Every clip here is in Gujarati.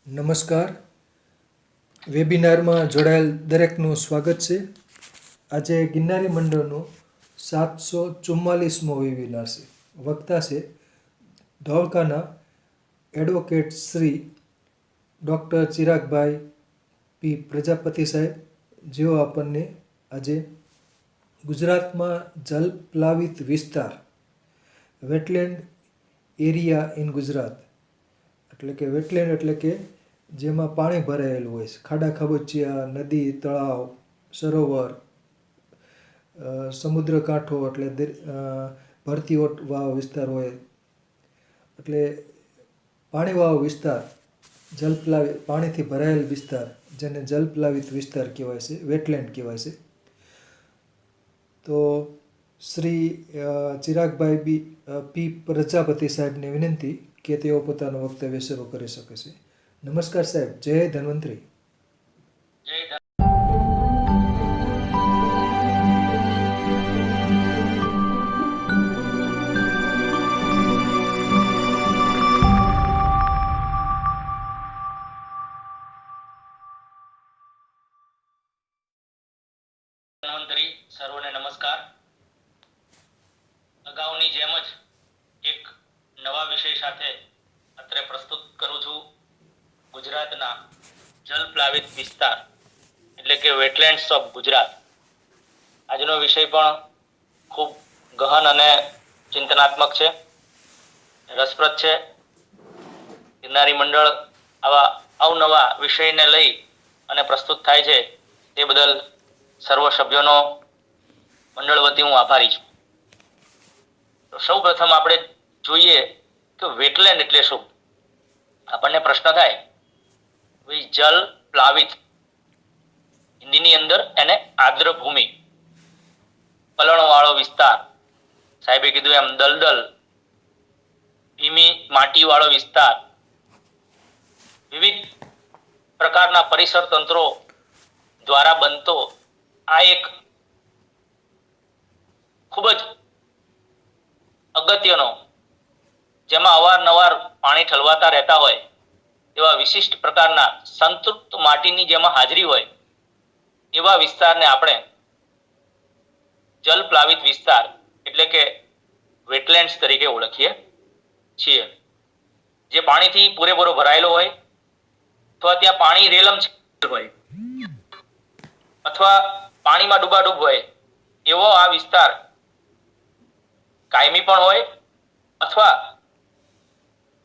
નમસ્કાર. વેબિનારમાં જોડાયેલ દરેકનું સ્વાગત છે. આજે ગિરનારી મંડળનો 744મો વેબિનાર છે. વક્તા છે ધોળકાના એડવોકેટ શ્રી ડૉક્ટર ચિરાગભાઈ પી પ્રજાપતિ સાહેબ, જેઓ આપણને આજે ગુજરાતમાં જલપ્લાવિત વિસ્તાર વેટલેન્ડ એરિયા ઇન ગુજરાત એટલે કે વેટલેન્ડ એટલે કે જેમાં પાણી ભરાયેલું હોય છે, ખાડા ખાબોચિયા, નદી, તળાવ, સરોવર, સમુદ્ર કાંઠો એટલે ભરતીવાળો વિસ્તાર હોય એટલે પાણીવાળો વિસ્તાર, જલપ્લાવિત પાણીથી ભરાયેલ વિસ્તાર જેને જલપ્લાવિત વિસ્તાર કહેવાય છે, વેટલેન્ડ કહેવાય છે. તો શ્રી ચિરાગભાઈ પી પ્રજાપતિ સાહેબને વિનંતી કે તેઓ પોતાનું વક્તવ્ય શરૂ કરી શકે છે. નમસ્કાર સાહેબ. જય ધન્વંતરી. સર્વને નમસ્કાર. અગાઉની જેમ જ એક નવા વિષય સાથે અત્રે પ્રસ્તુત કરું છું. ગુજરાતના જલપ્લાવિત વિસ્તાર એટલે કે વેટલેન્ડ્સ ઓફ ગુજરાત. આજનો વિષય પણ ખૂબ ગહન અને ચિંતનાત્મક છે, રસપ્રદ છે. ગિરનારી મંડળ આવા અવનવા વિષયને લઈ અને પ્રસ્તુત થાય છે, તે બદલ સર્વ સભ્યોનો મંડળ વતી હું આભારી છું. તો સૌ પ્રથમ આપણે જોઈએ કે વેટલેન્ડ એટલે શું. આપણને પ્રશ્ન થાય, જલ પ્લાવિત, હિન્દીની અંદર એને આર્દ્ર ભૂમિ, પલણવાળો વિસ્તાર, સાહેબે કીધું એમ દલદલ, ભીમી માટીવાળો વિસ્તાર, વિવિધ પ્રકારના પરિસર તંત્રો દ્વારા બનતો આ એક ખૂબ જ અગત્યનો, જેમાં અવારનવાર પાણી ઠલવાતા રહેતા હોય એવા વિશિષ્ટ પ્રકારના સંતૃપ્ત માટીની જેમાં હાજરી હોય એવા વિસ્તારને આપણે જલપ્લાવિત વિસ્તાર એટલે કે વેટલેન્ડ્સ તરીકે ઓળખીએ છીએ. જે પાણીથી પૂરેપૂરો ભરાયેલો હોય અથવા ત્યાં પાણી રેલમ હોય અથવા પાણીમાં ડૂબાડૂબ હોય એવો આ વિસ્તાર કાયમી પણ હોય અથવા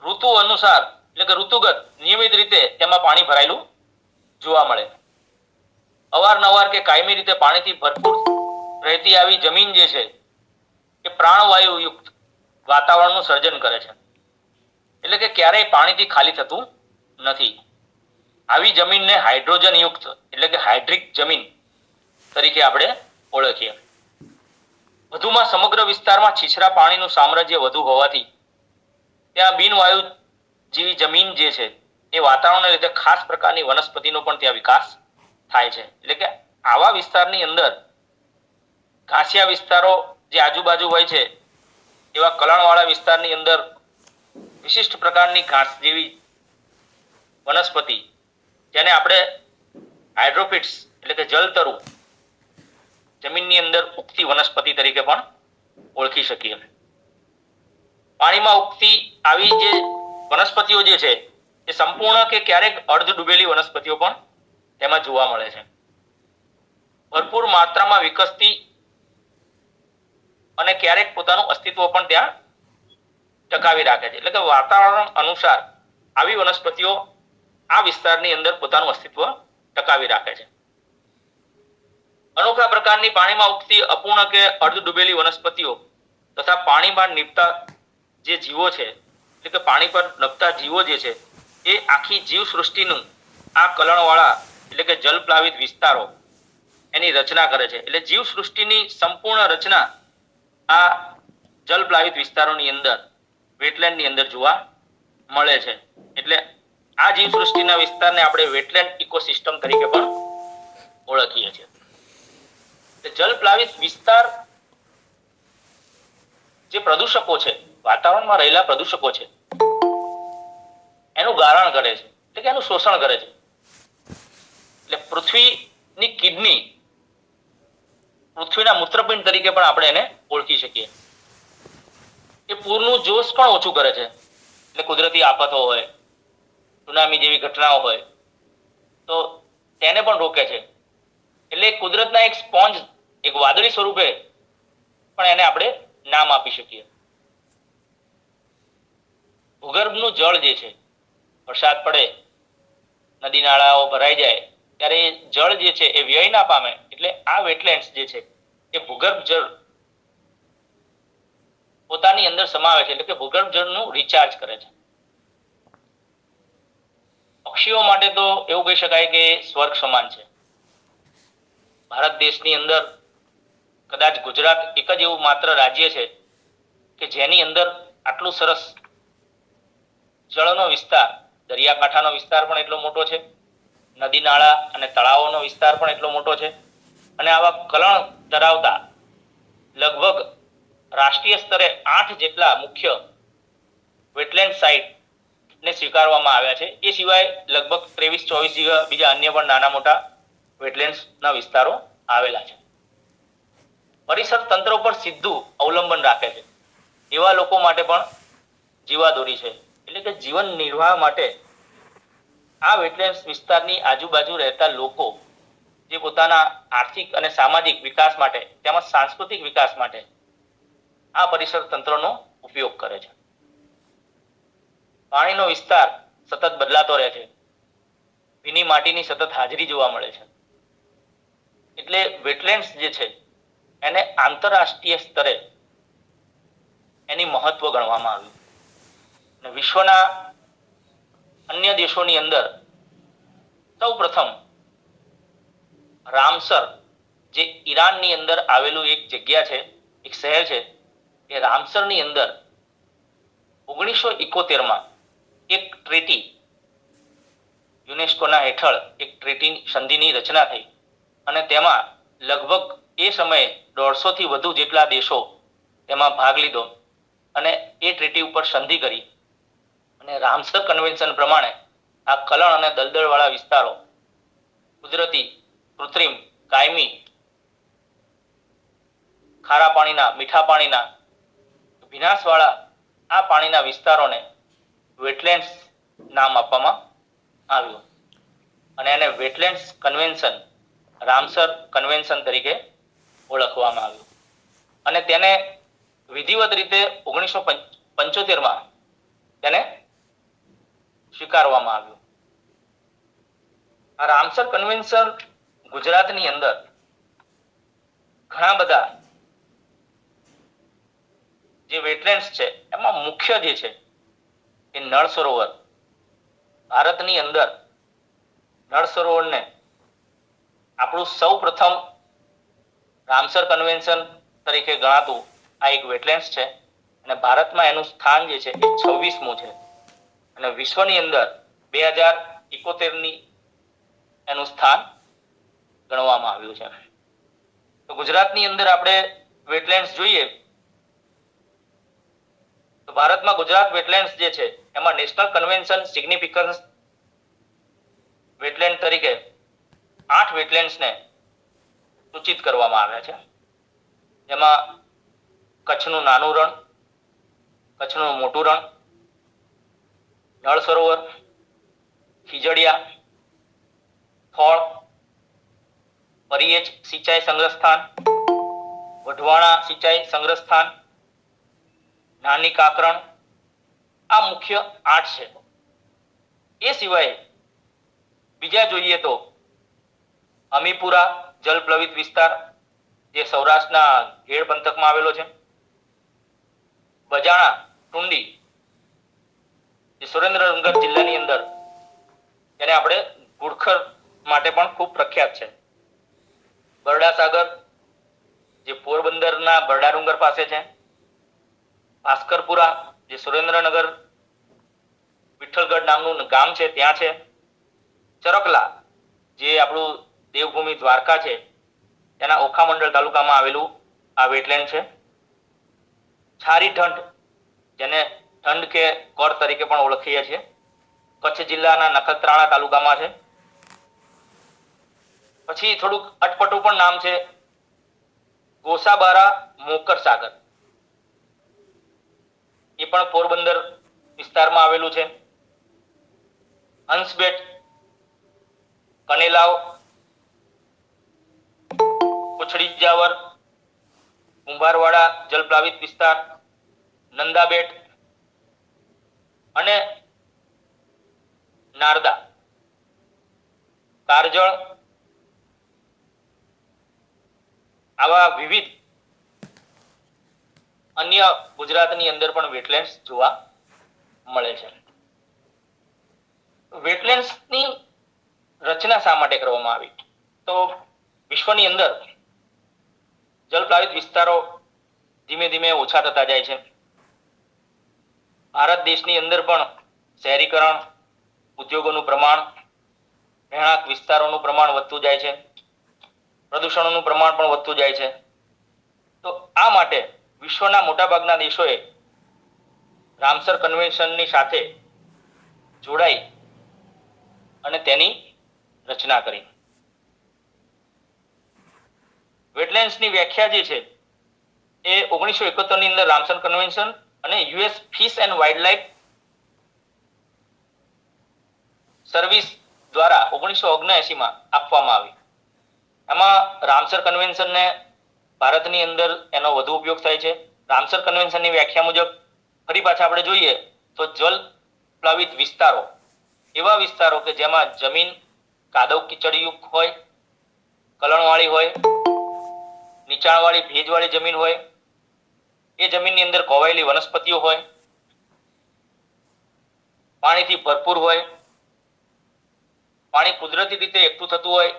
ઋતુ અનુસાર એટલે કે ઋતુગત નિયમિત રીતે તેમાં પાણી ભરાયેલું જોવા મળે. અવારનવાર કે કાયમી રીતે પાણીથી ભરપૂર રહેતી આવી જમીન જે છે એ પ્રાણવાયુ યુક્ત વાતાવરણનું સર્જન કરે છે, એટલે કે ક્યારેય પાણીથી ખાલી થતું નથી. આવી જમીનને હાઇડ્રોજન યુક્ત એટલે કે હાઇડ્રિક જમીન તરીકે આપણે ઓળખીએ. વધુમાં સમગ્ર વિસ્તારમાં છીછરા પાણીનું સામ્રાજ્ય વધુ હોવાથી ત્યાં બિનવાયુ જેવી જમીન જે છે એ વાતાવરણને લીધે ખાસ પ્રકારની વનસ્પતિનો પણ ત્યાં વિકાસ થાય છે. એટલે કે આવા વિસ્તારની અંદર ઘાસિયા વિસ્તારો જે આજુબાજુ હોય છે એવા કલણવાળા વિસ્તારની અંદર વિશિષ્ટ પ્રકારની ઘાસ જેવી વનસ્પતિ, જેને આપણે હાઇડ્રોફિટ્સ એટલે કે જલતરુ, જમીનની અંદર ઉગતી વનસ્પતિ તરીકે પણ ઓળખી શકીએ. પાણીમાં ઉગતી આવી જે વનસ્પતિઓ જે છે એ સંપૂર્ણ કે ક્યારેક અર્ધ ડૂબેલી વનસ્પતિઓ પણ તેમાં જોવા મળે છે. ભરપૂર માત્રામાં વિકસતી અને ક્યારેક પોતાનું અસ્તિત્વ પણ ત્યાં ટકાવી રાખે છે. એટલે કે વાતાવરણ અનુસાર આવી વનસ્પતિઓ આ વિસ્તારની અંદર પોતાનું અસ્તિત્વ ટકાવી રાખે છે. અનોખા પ્રકારની પાણીમાં ઉગતી અપૂર્ણ કે અર્ધ ડૂબેલી વનસ્પતિઓ તથા પાણીમાં નીપતા જે જીવો છે એટલે કે પાણી પર નભતા જીવો જે છે એ આખી જીવ સૃષ્ટિનું આ કલણવાળા એટલે કે જલપ્લાવિત વિસ્તારો એની રચના કરે છે. એટલે જીવ સૃષ્ટિની સંપૂર્ણ રચના આ જલપ્લાવિત વિસ્તારોની અંદર, વેટલેન્ડની અંદર જોવા મળે છે. એટલે આ જીવ સૃષ્ટિના વિસ્તારને આપણે વેટલેન્ડ ઇકોસિસ્ટમ તરીકે પણ ઓળખીએ છીએ. જલપ્લાવિત વિસ્તાર જે પ્રદૂષકો છે, વાતાવરણમાં રહેલા પ્રદૂષકો છે, એનું ગારણ કરે છે. એટલે કે એનું શોષણ કરે છે. એટલે પૃથ્વીની કિડની, પૃથ્વીના મૂત્રપિંડ તરીકે પણ આપણે એને ઓળખી શકીએ. એ પૂરનું જોશ પણ ઓછું કરે છે. એટલે કુદરતી આફતો હોય, સુનામી જેવી ઘટનાઓ હોય તો તેને પણ રોકે છે. એટલે કુદરતના એક સ્પોન્જ, એક વાદળી સ્વરૂપે પણ એને આપણે નામ આપી શકીએ. ભૂગર્ભનું જળ જે છે, વરસાદ પડે, નદી નાળાઓ ભરાઈ જાય ત્યારે એ જળ જે છે એ વ્યય ના પામે. એટલે આ વેટલેન્ડ્સ જે છે એ ભૂગર્ભ જળ પોતાની અંદર સમાવે છે. એટલે કે ભૂગર્ભ જળનું રિચાર્જ કરે છે. પક્ષીઓ માટે તો એવું કહી શકાય કે સ્વર્ગ સમાન છે. ભારત દેશની અંદર કદાચ ગુજરાત એક જ એવું માત્ર રાજ્ય છે કે જેની અંદર આટલું સરસ જળનો વિસ્તાર, દરિયાકાંઠાનો વિસ્તાર પણ એટલો મોટો છે, નદી નાળા અને તળાવોનો વિસ્તાર પણ એટલો મોટો છે, અને આવા કલણ ધરાવતા લગભગ રાષ્ટ્રીય સ્તરે 8 જેટલા મુખ્ય વેટલેન્ડ સાઇટ ને સ્વીકારવામાં આવ્યા છે. એ સિવાય લગભગ 23-24 બીજા અન્ય પણ નાના મોટા વેટલેન્ડ્સના વિસ્તારો આવેલા છે. પરિસર તંત્ર પર સીધું અવલંબન રાખે છે એવા લોકો માટે પણ જીવાદોરી છે. એટલે કે જીવન નિર્વાહ માટે આ વેટલેન્ડ્સ વિસ્તારની આજુબાજુ રહેતા લોકો જે પોતાના આર્થિક અને સામાજિક વિકાસ માટે, તેમજ સાંસ્કૃતિક વિકાસ માટે આ પરિસર તંત્રનો ઉપયોગ કરે છે. પાણીનો વિસ્તાર સતત બદલાતો રહે છે. ભીની માટીની સતત હાજરી જોવા મળે છે. એટલે વેટલેન્ડ્સ જે છે એને આંતરરાષ્ટ્રીય સ્તરે એની મહત્વ ગણવામાં આવ્યું. અને વિશ્વના અન્ય દેશોની અંદર સૌ પ્રથમ રામસર, જે ઈરાનની અંદર આવેલું એક જગ્યા છે, એક શહેર છે, એ રામસરની અંદર 1971માં એક ટ્રીટી, યુનેસ્કોના હેઠળ એક ટ્રીટી સંધિની રચના થઈ અને તેમાં લગભગ એ સમયે 150 થી વધુ જેટલા દેશો તેમાં ભાગ લીધો અને એ ટ્રીટી ઉપર સંધિ કરી. અને રામસર કન્વેન્શન પ્રમાણે આ કલણ અને દલદલવાળા વિસ્તારો કુદરતી, કૃત્રિમ, કાયમી, ખારા પાણીના, મીઠા પાણીના, વિનાશવાળા આ પાણીના વિસ્તારોને વેટલેન્ડ્સ નામ આપવામાં આવ્યું અને એને વેટલેન્ડ્સ કન્વેન્શન, રામસર કન્વેન્શન તરીકે ઓળખવામાં આવ્યું. અને તેને વિધિવત રીતે 1975માં તેને સ્વીકારવામાં આવ્યું. આ રામસર કન્વેન્શન ગુજરાતની અંદર ઘણા બધા જે વેટલેન્ડ્સ છે એમાં મુખ્ય જે છે એ નળ સરોવર. ભારતની અંદર નળ સરોવરને આપણું સૌ પ્રથમ રામસર કન્વેન્શન તરીકે ગણાતું આ એક વેટલેન્ડ્સ છે અને ભારતમાં એનું સ્થાન જે છે એ 26મું છે અને વિશ્વની અંદર 2071ની એનું સ્થાન ગણવામાં આવ્યું છે. તો ગુજરાતની અંદર આપણે વેટલેન્ડ્સ જોઈએ તો ભારતમાં ગુજરાત વેટલેન્ડ્સ જે છે એમાં નેશનલ કન્વેન્શન સિગ્નિફિકન્સ વેટલેન્ડ તરીકે 8 વેટલેન્ડ્સને સૂચિત કરવામાં આવ્યા છે. જેમાં કચ્છનું નાનું રણ, કચ્છનું મોટું રણ, નળ સરોવર, ખીજડીયા, થોળ, પરિયેજ સિંચાઈ સંગ્રહસ્થાન, વઢવાણા સિંચાઈ સંગ્રહસ્થાન, નાની કાકરણ, આ મુખ્ય 8 છે. એ સિવાય બીજા જોઈએ તો અમીપુરા જલપ્લવિત વિસ્તાર જે સૌરાષ્ટ્રના ઘેડ પંથકમાં આવેલો છે, બજાણા ટુંડી જે સુરેન્દ્રનગર જિલ્લાની અંદર તેને આપણે ઘુડખર માટે પણ ખૂબ પ્રખ્યાત છે, બરડા સાગર જે પોરબંદરના બરડા ડુંગર પાસે છે, ભાસ્કરપુરા જે સુરેન્દ્રનગર વિઠ્ઠલગઢ નામનું ગામ છે ત્યાં છે, ચરકલા જે આપણું દેવભૂમિ દ્વારકા છે તેના ઓખામંડળ તાલુકામાં આવેલું આ વેટલેન્ડ છે, છારી ઢંઢ જેને ઢંઢ કે કોર તરીકે પણ ઓળખીએ છીએ કચ્છ જિલ્લાના નખત્રાણા તાલુકામાં છે. પછી થોડુંક અટપટું પણ નામ છે, ગોસાબારા મોકર સાગર. એ પણ પોરબંદર વિસ્તારમાં આવેલું છે. હંસબેટ, કનેલાવ, કુછડી જાવર, કુંભારવાડા જલપ્લાવિત વિસ્તાર, નંદાબેટ અને નારદા, કારજળ, આવા વિવિધ અન્ય ગુજરાતની અંદર પણ વેટલેન્ડ્સ જોવા મળે છે. વેટલેન્ડ્સની રચના શા માટે કરવામાં આવી? તો વિશ્વની અંદર જલપ્લાવિત વિસ્તારો ધીમે ધીમે ઓછા થતા જાય છે. ભારત દેશની અંદર પણ શહેરીકરણ, ઉદ્યોગોનું પ્રમાણ, રહેણાંક વિસ્તારોનું પ્રમાણ વધતું જાય છે. પ્રદૂષણોનું પ્રમાણ પણ વધતું જાય છે. તો આ માટે વિશ્વના મોટાભાગના દેશોએ રામસર કન્વેન્શનની સાથે જોડાઈ અને તેની રચના કરી. વેટલેન્ડ્સની વ્યાખ્યા જે છે એ 1971 ની અંદર રામસર કન્વેન્શન અને US fish and wildlife service દ્વારા 1979 માં આપવામાં આવી. એમાં રામસર કન્વેન્શનને ભારતની અંદર એનો વધુ ઉપયોગ થાય છે. રામસર કન્વેન્શનની વ્યાખ્યા મુજબ ફરી પાછા આપણે જોઈએ તો જલ પ્લાવિત વિસ્તારો એવા વિસ્તારો કે જેમાં જમીન કાદવ કીચડયુક્ત હોય, કલણવાળી હોય, નીચાણવાળી ભેજવાળી જમીન હોય, એ જમીનની અંદર કોવાયેલી વનસ્પતિઓ હોય, પાણીથી ભરપૂર હોય, પાણી કુદરતી રીતે એકઠું થતું હોય,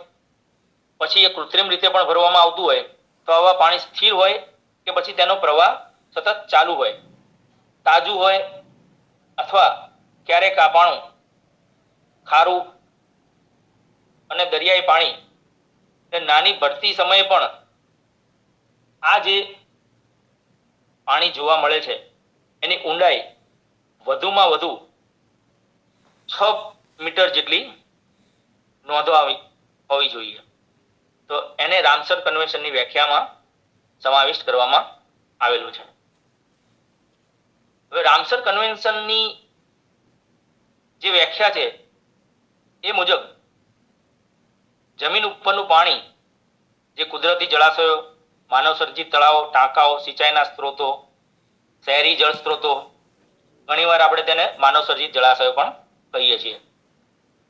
પછી એ કૃત્રિમ રીતે પણ ભરવામાં આવતું હોય, તો આવા પાણી સ્થિર હોય કે પછી તેનો પ્રવાહ સતત ચાલુ હોય, તાજું હોય અથવા ક્યારેક આ પાણું ખારું અને દરિયાઈ પાણી નાની ભરતી સમયે પણ આ જે પાણી જોવા મળે છે એની ઊંડાઈ વધુમાં વધુ 6 મીટર જેટલી નોંધવાની હોવી જોઈએ. તો એને રામસર કન્વેન્શનની વ્યાખ્યામાં સમાવિષ્ટ કરવામાં આવેલું છે. હવે રામસર કન્વેન્શનની જે વ્યાખ્યા છે એ મુજબ જમીન ઉપરનું પાણી જે કુદરતી જળાશયો, માનવ સર્જિત તળાવો, ટાંકાઓ, સિંચાઈના સ્ત્રોતો, શહેરી જળ સ્ત્રોતો, ઘણીવાર આપણે તેને માનવ સર્જિત જળાશયો પણ કહીએ છીએ,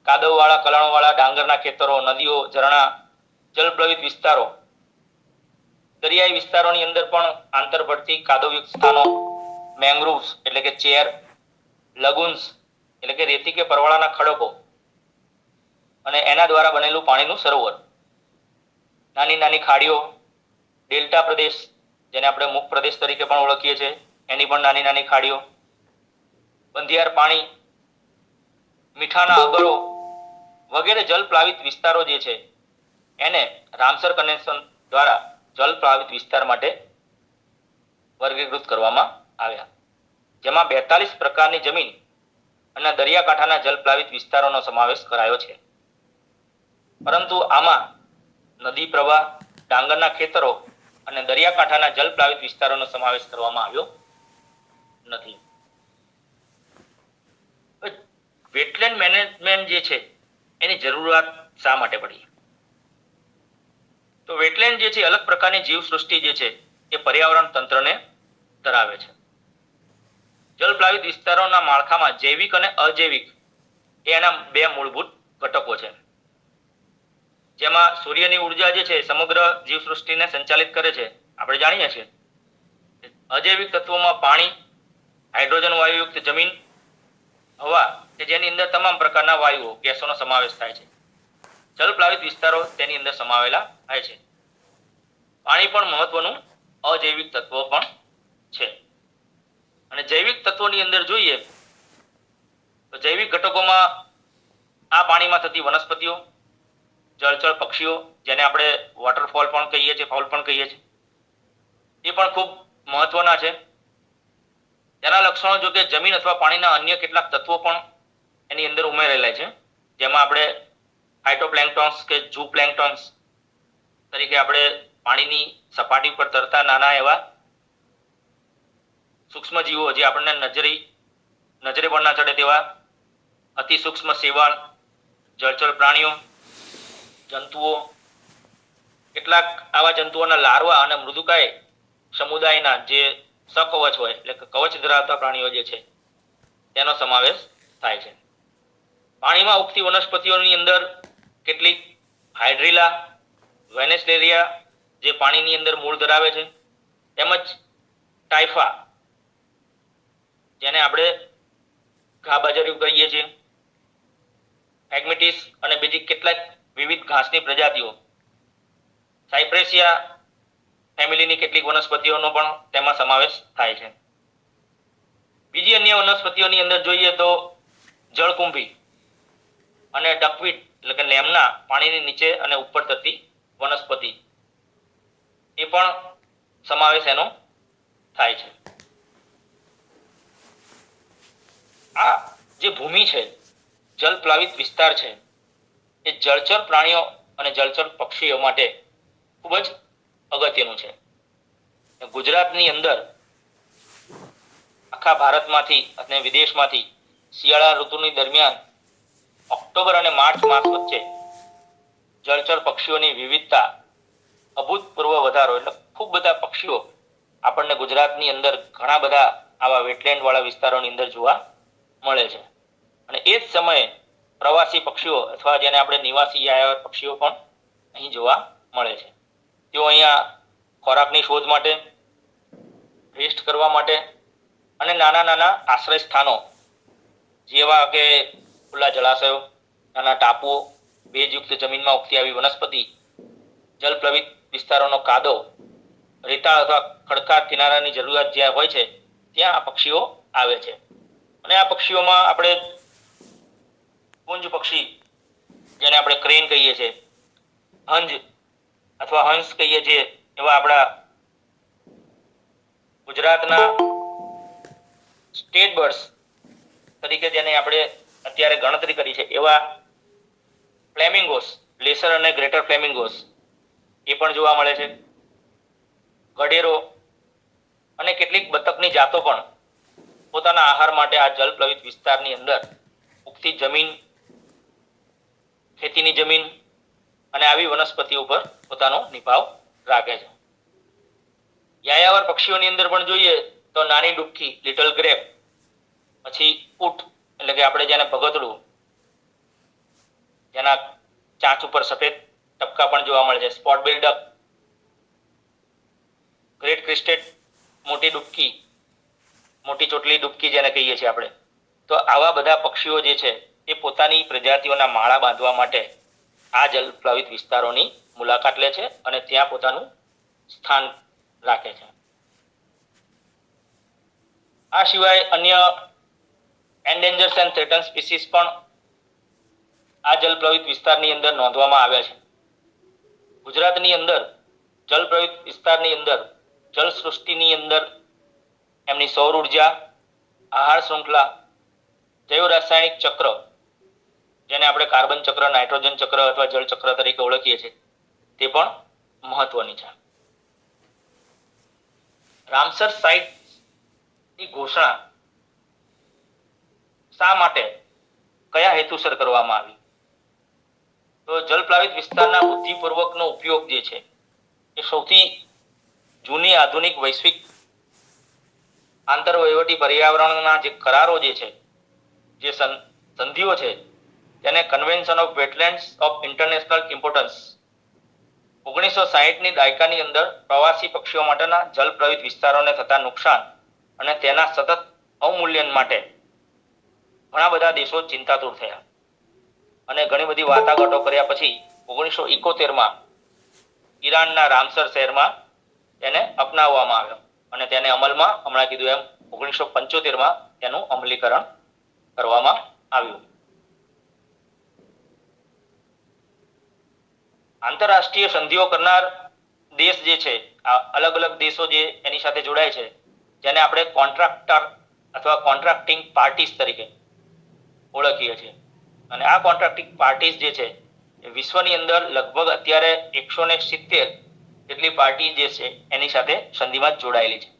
કાદવવાળા, કલણવાળા, ડાંગરના ખેતરો, નદીઓ, ઝરણા, જલપ્લાવિત વિસ્તારો, દરિયાઈ વિસ્તારોની અંદર પણ આંતરભળતી કાદવયુક્ત સ્થાનો, મેંગ્રુવ્સ એટલે કે ચેર, લગુન્સ એટલે કે રેતી કે પરવાળાના ખડકો અને એના દ્વારા બનેલું પાણીનું સરોવર, નાની નાની ખાડીઓ, ડેલ્ટા પ્રદેશ જેને આપણે મુખ પ્રદેશ તરીકે પણ ઓળખીએ છીએ એની પણ નાની નાની ખાડીઓ, બંધિયાર પાણી, મીઠાના અગરો વગેરે જલ પ્લાવિત વિસ્તારો જે છે એને રામસર કન્વેન્શન દ્વારા જલ પ્લાવિત વિસ્તાર માટે વર્ગીકૃત કરવામાં આવ્યા, જેમાં 42 પ્રકારની જમીન અને દરિયાકાંઠાના જલ પ્લાવિત વિસ્તારોનો સમાવેશ કરાયો છે. પરંતુ આમાં નદી પ્રવાહ, ડાંગરના ખેતરો અને દરિયાકાંઠાના જલ પ્લાવિત વિસ્તારોનો સમાવેશ કરવામાં આવ્યો નથી. વેટલેન્ડ મેનેજમેન્ટ જે છે એની જરૂરિયાત શા માટે પડી? તો વેટલેન્ડ જે છે અલગ પ્રકારની જીવસૃષ્ટિ જે છે એ પર્યાવરણ તંત્રને ધરાવે છે. જલપ્લાવિત વિસ્તારોના માળખામાં જૈવિક અને અજૈવિક એના 2 મૂળભૂત ઘટકો છે, જેમાં સૂર્યની ઉર્જા જે છે સમગ્ર જીવસૃષ્ટિને સંચાલિત કરે છે, આપણે જાણીએ છીએ. અજૈવિક તત્વોમાં પાણી, હાઇડ્રોજન વાયુયુક્ત જમીન, હવા કે જેની અંદર તમામ પ્રકારના વાયુઓ, ગેસોનો સમાવેશ થાય છે. જલપ્લાવિત વિસ્તારો તેની અંદર સમાવેલા થાય છે. પાણી પણ મહત્વનું અજૈવિક તત્વ પણ છે. અને જૈવિક તત્વોની અંદર જોઈએ તો જૈવિક ઘટકોમાં આ પાણીમાં થતી વનસ્પતિઓ, જળચર પક્ષીઓ જેને આપણે વોટરફોલ પણ કહીએ છીએ, ફોલ પણ કહીએ છીએ, એ પણ ખૂબ મહત્વના છે. તેના લક્ષણો જો કે જમીન અથવા પાણીના અન્ય કેટલાક તત્વો પણ એની અંદર ઉમેરેલા છે, જેમાં આપણે ફાઇટોપ્લેન્ક્ટોન્સ કે ઝૂ પ્લેન્ક્ટોન્સ તરીકે આપણે પાણીની સપાટી પર તરતા નાના એવા સૂક્ષ્મ જીવો જે આપણને નજરે પણ ના ચડે તેવા અતિ સૂક્ષ્મ શેવાળ, જળચર પ્રાણીઓ, જંતુઓ, કેટલાક આવા જંતુઓના લાર્વા અને મૃદુકાય સમુદાયના જે સકવચ હોય એટલે કે કવચ ધરાવતા પ્રાણીઓ જે છે તેનો સમાવેશ થાય છે. પાણીમાં ઉગતી વનસ્પતિઓની અંદર કેટલીક હાઇડ્રીલા, વેનેસ્લેરિયા જે પાણીની અંદર મૂળ ધરાવે છે, તેમજ ટાઇફા જેને આપણે ઘાબાજરિયું કહીએ છીએ, એગ્મેટિસ અને બીજી કેટલાક વિવિધ ઘાસની પ્રજાતિઓ, સાયપ્રેસિયા ફેમિલીની કેટલીક વનસ્પતિઓનો પણ તેમાં સમાવેશ થાય છે. બીજી અન્ય વનસ્પતિઓની અંદર જોઈએ તો જળકુંભી અને ડકવીટ એટલે કે લેમના પાણીની નીચે અને ઉપર થતી વનસ્પતિ, એ પણ સમાવેશ એનો થાય છે. આ જે ભૂમિ છે, જલ પ્લાવિત વિસ્તાર છે, એ જળચર પ્રાણીઓ અને જળચર પક્ષીઓ માટે ખૂબ જ અગત્યનું છે. ગુજરાતની અંદર આખા ભારતમાંથી અને વિદેશમાંથી શિયાળા ઋતુની દરમિયાન ઓક્ટોબર અને માર્ચ માસ વચ્ચે જળચર પક્ષીઓની વિવિધતા અભૂતપૂર્વ વધારો એટલે ખૂબ બધા પક્ષીઓ આપણને ગુજરાતની અંદર ઘણા બધા આવા વેટલેન્ડ વાળા વિસ્તારોની અંદર જોવા મળે છે. અને એ જ સમયે પ્રવાસી પક્ષીઓ અથવા જેને આપણે નિવાસી યાયાવર પક્ષીઓ પણ અહીં જોવા મળે છે. તેઓ અહીંયા ખોરાકની શોધ માટે, રેસ્ટ કરવા માટે અને નાના નાના આશ્રય સ્થાનો જેવા કે ખુલ્લા જળાશયો, નાના ટાપુઓ, ભેજયુક્ત જમીનમાં ઉગતી આવી વનસ્પતિ, જલપ્લવિત વિસ્તારોનો કાદવ, રેતાળ અથવા ખડકાળ કિનારાની જરૂરિયાત જ્યાં હોય છે ત્યાં આ પક્ષીઓ આવે છે. અને આ પક્ષીઓમાં આપણે કુંજ પક્ષી જેને આપણે ક્રેન કહીએ છીએ, હંજ અથવા હંસ કહીએ છીએ, એવા આપણા ગુજરાતના સ્ટેટ બર્ડ્સ તરીકે જેને આપણે અત્યારે ગણતરી કરી છે એવા ફ્લેમિંગોસ, લેસર અને ગ્રેટર ફ્લેમિંગોસ એ પણ જોવા મળે છે. ગડેરો અને કેટલીક બતકની જાતો પણ પોતાના આહાર માટે આ જલપ્લવિત વિસ્તારની અંદર ઉગતી જમીન, ખેતીની જમીન અને આવી વનસ્પતિઓ પર પોતાનો નિભાવ રાખે છે. યાયાવર પક્ષીઓની અંદર પણ જોઈએ તો નાની ડુબકી, લિટલ ગ્રેપ, પછી ઊંટ એટલે કે આપણે જેને ભગતડું, જેના ચાંચ ઉપર સફેદ ટપકા પણ જોવા મળે છે, સ્પોટ બિલ ડક, ગ્રેટ ક્રિસ્ટેડ મોટી ડુબકી, મોટી ચોટલી ડુબકી જેને કહીએ છીએ આપણે. તો આવા બધા પક્ષીઓ જે છે એ પોતાની પ્રજાતિઓના માળા બાંધવા માટે આ જલપ્લાવિત વિસ્તારોની મુલાકાત લે છે અને ત્યાં પોતાનું સ્થાન રાખે છે. આ સિવાય અન્ય એન્ડેન્જર્સ એન્ડ થ્રેટન સ્પીસીસ પણ આ જલપ્લવિત વિસ્તારની અંદર નોંધવામાં આવ્યા છે. ગુજરાતની અંદર જલપ્લવિત વિસ્તારની અંદર જલ સૃષ્ટિની અંદર એમની સૌર ઉર્જા, આહાર શૃંખલા, જૈવ રાસાયણિક ચક્ર જેને આપણે કાર્બન ચક્ર, નાઇટ્રોજન ચક્ર અથવા જળ ચક્ર તરીકે ઓળખીએ છીએ, તે પણ મહત્વની છે. રામસર સાઇટની ઘોષણા શા માટે, કયા હેતુસર કરવામાં આવી? તો જલપ્લાવિત વિસ્તારના બુદ્ધિપૂર્વકનો ઉપયોગ જે છે એ સૌથી જૂની આધુનિક વૈશ્વિક આંતરવહીવટી પર્યાવરણના જે કરારો જે છે, જે સંધિઓ છે, તેને convention of wetlands of international importance 1960ની દાયકાની અંદર પ્રવાસી પક્ષીઓ માટેના જલપ્લવિત વિસ્તારોને થતા નુકસાન અને તેના સતત અવમૂલ્યન માટે ઘણા બધા દેશો ચિંતાતુર થયા અને ઘણી બધી વાટાઘાટો કર્યા પછી 1971માં ઈરાનના રામસર શહેરમાં તેને અપનાવવામાં આવ્યો અને તેને અમલમાં, હમણાં કીધું એમ, 1975માં તેનું અમલીકરણ કરવામાં આવ્યું. આંતરરાષ્ટ્રીય સંધિઓ કરનાર દેશ જે છે, આ અલગ અલગ દેશો જે એની સાથે જોડાય છે, જેને આપણે કોન્ટ્રાક્ટર અથવા કોન્ટ્રાક્ટિંગ પાર્ટીસ તરીકે ઓળખીએ છીએ. અને આ કોન્ટ્રાક્ટિંગ પાર્ટીઝ જે છે એ વિશ્વની અંદર લગભગ અત્યારે 170 જેટલી પાર્ટી જે છે એની સાથે સંધિમાં જોડાયેલી છે.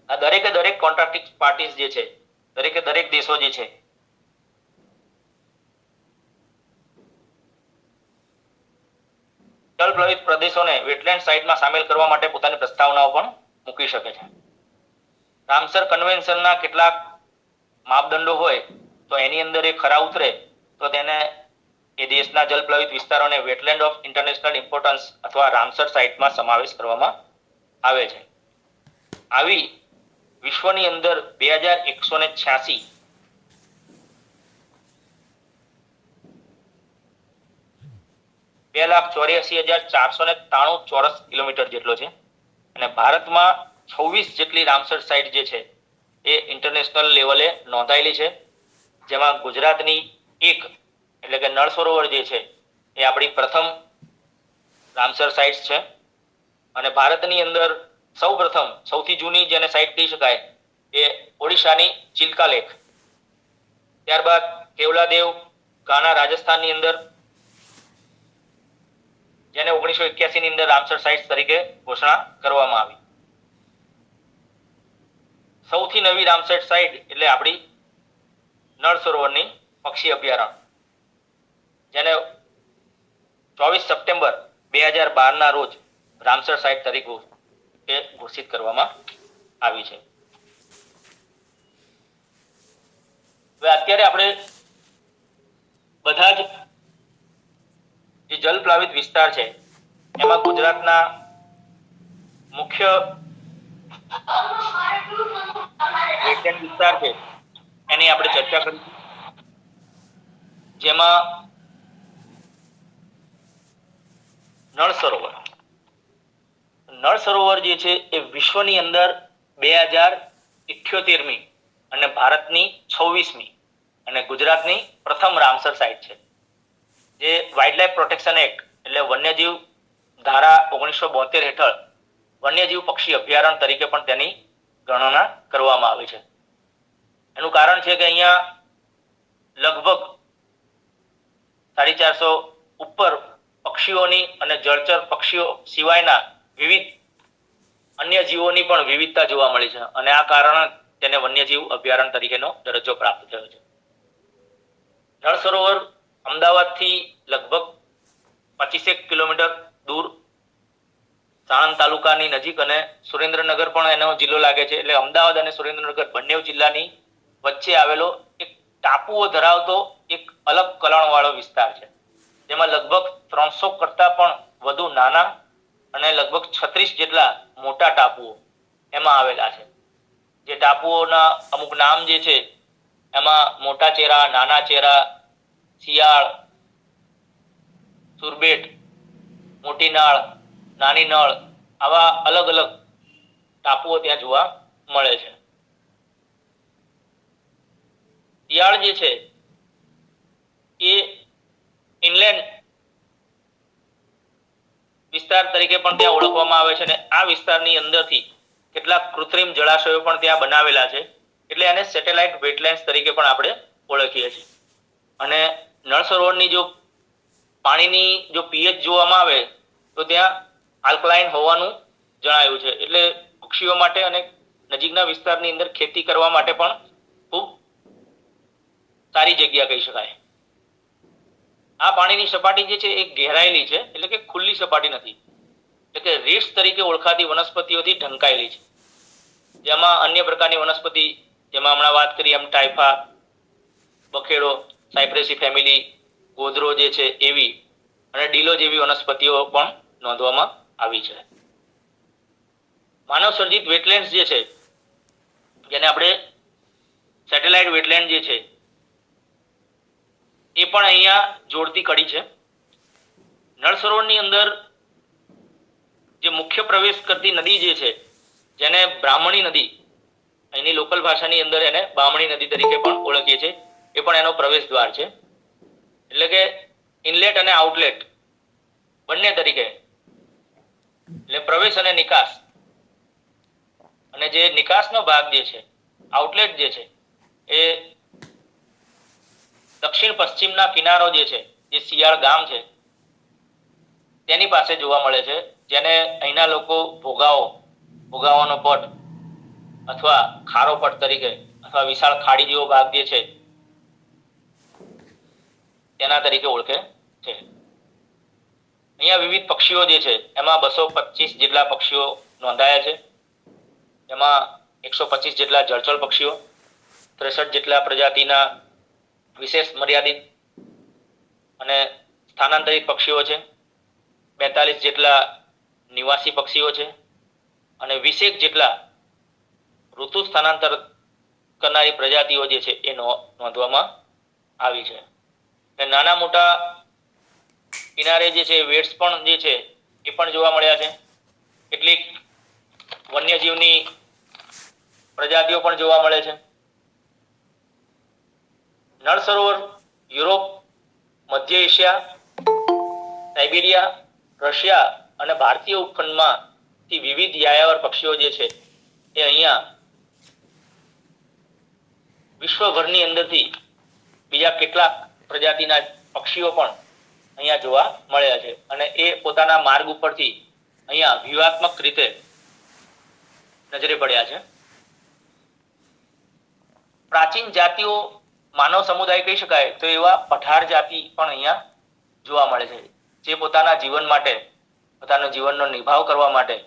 આ દરેકે દરેક કોન્ટ્રાક્ટિંગ પાર્ટીઝ જે છે, દરેકે દરેક દેશો જે છે જળપ્લાવિત પ્રદેશોને વેટલેન્ડ સાઇટમાં સામેલ કરવા માટે પોતાની પ્રસ્તાવનાઓ પણ મૂકી શકે છે. રામસર કન્વેન્શનના કેટલાક માપદંડો હોય તો એની અંદર એ ખરા ઉતરે તો તેને એ દેશના જલપ્લાવિત વિસ્તારોને વેટલેન્ડ ઓફ ઇન્ટરનેશનલ ઇમ્પોર્ટન્સ અથવા રામસર સાઇટમાં સમાવેશ કરવામાં આવે છે. આવી વિશ્વની અંદર 2186 2,84,493 ચોરસ કિલોમીટર જેટલો છે અને ભારતમાં 26 જેટલી રામસર સાઇટ જે છે એ ઇન્ટરનેશનલ લેવલે નોંધાયેલી છે, જેમાં ગુજરાતની એક એટલે કે નળ સરોવર જે છે એ આપણી પ્રથમ રામસર સાઇટ્સ છે. અને ભારતની અંદર સૌથી જૂની જેને સાઇટ કહી શકાય એ ઓડિશાની ચિલ્કા લેક, ત્યારબાદ કેવલાદેવ ગાના રાજસ્થાનની અંદર, જેને 1981 ની અંદર રામસર સાઇટ્સ તરીકે ઘોષણા કરવામાં આવી. સૌથી નવી રામસર સાઇટ એટલે આપણી નળ સરોવરની પક્ષી અભયારણ્ય, જેને 24 સપ્ટેમ્બર 2012 ના રોજ રામસર સાઇટ તરીકે ઘોષિત કરવામાં આવી છે. હવે અત્યારે આપણે બધા જ જે જલપ્લાવિત વિસ્તાર છે એમાં ગુજરાતના મુખ્ય વેટલેન્ડ વિસ્તાર છે એની આપણે ચર્ચા કરી, જેમાં નળ સરોવર જે છે એ વિશ્વની અંદર 2078મી અને ભારતની 26મી અને ગુજરાતની પ્રથમ રામસર સાઇટ છે. જે વાઇલ્ડલાઇફ પ્રોટેક્શન એક્ટ એટલે વન્યજીવ ધારા 1972 હેઠળ વન્યજીવ પક્ષી અભયારણ્ય તરીકે પણ તેની ગણના કરવામાં આવી છે. એનું કારણ છે કે અહીંયા લગભગ 450 ઉપર પક્ષીઓની અને જળચર પક્ષીઓ સિવાયના વિવિધ અન્ય જીવોની પણ વિવિધતા જોવા મળી છે અને આ કારણે તેને વન્યજીવ અભયારણ્ય તરીકેનો દરજ્જો પ્રાપ્ત થયો છે. નળ સરોવર અમદાવાદથી લગભગ 25 કિલોમીટર દૂર સાણંદ તાલુકાની નજીક અને સુરેન્દ્રનગર પણ એનો જિલ્લો લાગે છે, એટલે અમદાવાદ અને સુરેન્દ્રનગર બંને જિલ્લાની વચ્ચે આવેલો એક ટાપુઓ ધરાવતો એક અલગ કલણવાળો વિસ્તાર છે, જેમાં લગભગ 300 કરતા પણ વધુ નાના અને લગભગ 36 જેટલા મોટા ટાપુઓ એમાં આવેલા છે. જે ટાપુઓના અમુક નામ જે છે એમાં મોટા ચેરા, નાના ચેરા, શિયાળ, સુરબેટ, મોટી નાળ, નાની નળ, આવા અલગ અલગ ટાપુઓ ત્યાં જોવા મળે છે. શિયાળ જે છે એ ઇનલેન્ડ વિસ્તાર તરીકે પણ ત્યાં ઓળખવામાં આવે છે અને આ વિસ્તારની અંદરથી કેટલાક કૃત્રિમ જળાશયો પણ ત્યાં બનાવેલા છે, એટલે એને સેટેલાઇટ વેટલેન્ડ્સ તરીકે પણ આપણે ઓળખીએ છીએ. અને નળ સરોવરની જો પાણીની જો પીએચ જોવામાં આવે તો ત્યાં આલ્કલાઇન હોવાનું જણાયું છે, એટલે પક્ષીઓ માટે અને નજીકના વિસ્તારની અંદર ખેતી કરવા માટે પણ ખૂબ સારી જગ્યા કહી શકાય. આ પાણીની સપાટી જે છે એ ઘેરાયેલી છે, એટલે કે ખુલ્લી સપાટી નથી, એટલે કે રીટ્સ તરીકે ઓળખાતી વનસ્પતિઓથી ઢંકાયેલી છે, જેમાં અન્ય પ્રકારની વનસ્પતિ, જેમાં હમણાં વાત કરી એમ ટાઇફા, બખેડો, સાયપ્રેસી ફેમિલી, ગોધરો જે છે એવી અને ડીલો જેવી વનસ્પતિઓ પણ નોંધવામાં આવી છે. માનવ સર્જિત વેટલેન્ડ્સ જે છે, જેને આપણે સેટેલાઇટ વેટલેન્ડ જે છે એ પણ અહીંયા જોડતી કડી છે. નળ સરોવરની અંદર જે મુખ્ય પ્રવેશ કરતી નદી જે છે, જેને બ્રાહ્મણી નદી, અહીંની લોકલ ભાષાની અંદર એને બામણી નદી તરીકે પણ ઓળખીએ છીએ, એ પણ એનો પ્રવેશ દ્વાર છે. એટલે કે ઇનલેટ અને આઉટલેટ બંને તરીકે, એટલે પ્રવેશ અને નિકાસ. અને જે નિકાસનો ભાગ જે છે, આઉટલેટ જે છે, એ દક્ષિણ પશ્ચિમના કિનારો જે છે, જે શિયાળ ગામ છે તેની પાસે જોવા મળે છે, જેને અહીંના લોકો ભોગાવાનો પટ અથવા ખારો પટ તરીકે અથવા વિશાળ ખાડી જેવો ભાગ જે છે તેના તરીકે ઓળખે છે. અહીંયા વિવિધ પક્ષીઓ જે છે એમાં 225 જેટલા પક્ષીઓ નોંધાયા છે. એમાં 125 જેટલા જળચર પક્ષીઓ, 63 જેટલા પ્રજાતિના વિશેષ મર્યાદિત અને સ્થાનાંતરિત પક્ષીઓ છે, 42 જેટલા નિવાસી પક્ષીઓ છે અને 20 જેટલા ઋતુ સ્થાનાંતર કરનારી પ્રજાતિઓ જે છે એ નોંધવામાં આવી છે. નાના મોટા કિનારે જે છે વેટ્સ પણ જે છે એ પણ જોવા મળ્યા છે. કેટલીક વન્યજીવની પ્રજાતિઓ પણ જોવા મળે છે. નળ સરોવર યુરોપ, મધ્ય એશિયા, સાઇબિરિયા, રશિયા અને ભારતીય ઉપખંડમાંથી વિવિધ યાયાવર પક્ષીઓ જે છે એ અહીંયા વિશ્વભરની અંદરથી બીજા કેટલાક પ્રજાતિના પક્ષીઓ પણ અહીંયા જોવા મળ્યા છે અને એ પોતાના માર્ગ ઉપરથી અહીંયા વ્યૂહાત્મક રીતે નજરે પડ્યા છે. પ્રાચીન જાતિઓ માનવ સમુદાય કહી શકાય તો એવા પઠાર જાતિ પણ અહીંયા જોવા મળે છે, જે પોતાના જીવન માટે, પોતાના જીવનનો નિભાવ કરવા માટે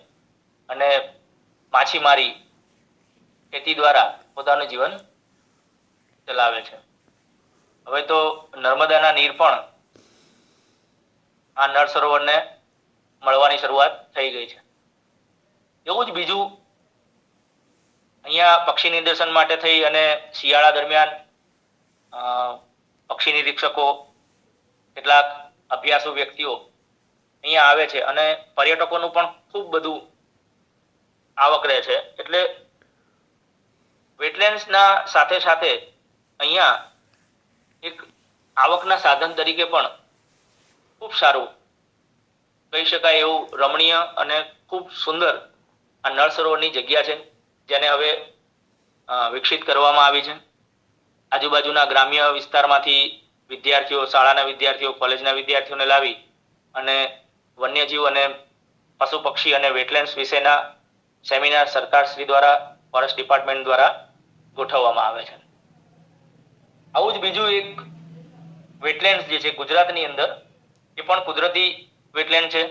અને માછીમારી, ખેતી દ્વારા પોતાનું જીવન ચલાવે છે. હવે તો નર્મદાના નીર પણ આ નળ સરોવરને મળવાની શરૂઆત થઈ ગઈ છે. એવું જ બીજું અહીંયા પક્ષી નિદર્શન માટે થઈ અને શિયાળા દરમિયાન પક્ષી નિરીક્ષકો, કેટલાક અભ્યાસુ વ્યક્તિઓ અહીંયા આવે છે અને પર્યટકોનું પણ ખૂબ બધું આવક રહે છે. એટલે વેટલેન્ડ્સના સાથે સાથે અહીંયા એક આવકના સાધન તરીકે પણ ખૂબ સારું કહી શકાય એવું રમણીય અને ખૂબ સુંદર આ નળ સરોવરની જગ્યા છે, જેને હવે વિકસિત કરવામાં આવી છે. આજુબાજુના ગ્રામ્ય વિસ્તારમાંથી વિદ્યાર્થીઓ, શાળાના વિદ્યાર્થીઓ, કોલેજના વિદ્યાર્થીઓને લાવી અને વન્યજીવ અને પશુ પક્ષી અને વેટલેન્ડ્સ વિશેના સેમિનાર સરકાર શ્રી દ્વારા, ફોરેસ્ટ ડિપાર્ટમેન્ટ દ્વારા ગોઠવવામાં આવે છે. આવું જ બીજું એક વેટલેન્ડ જે છે ગુજરાતની અંદર, એ પણ કુદરતી વેટલેન્ડ છે,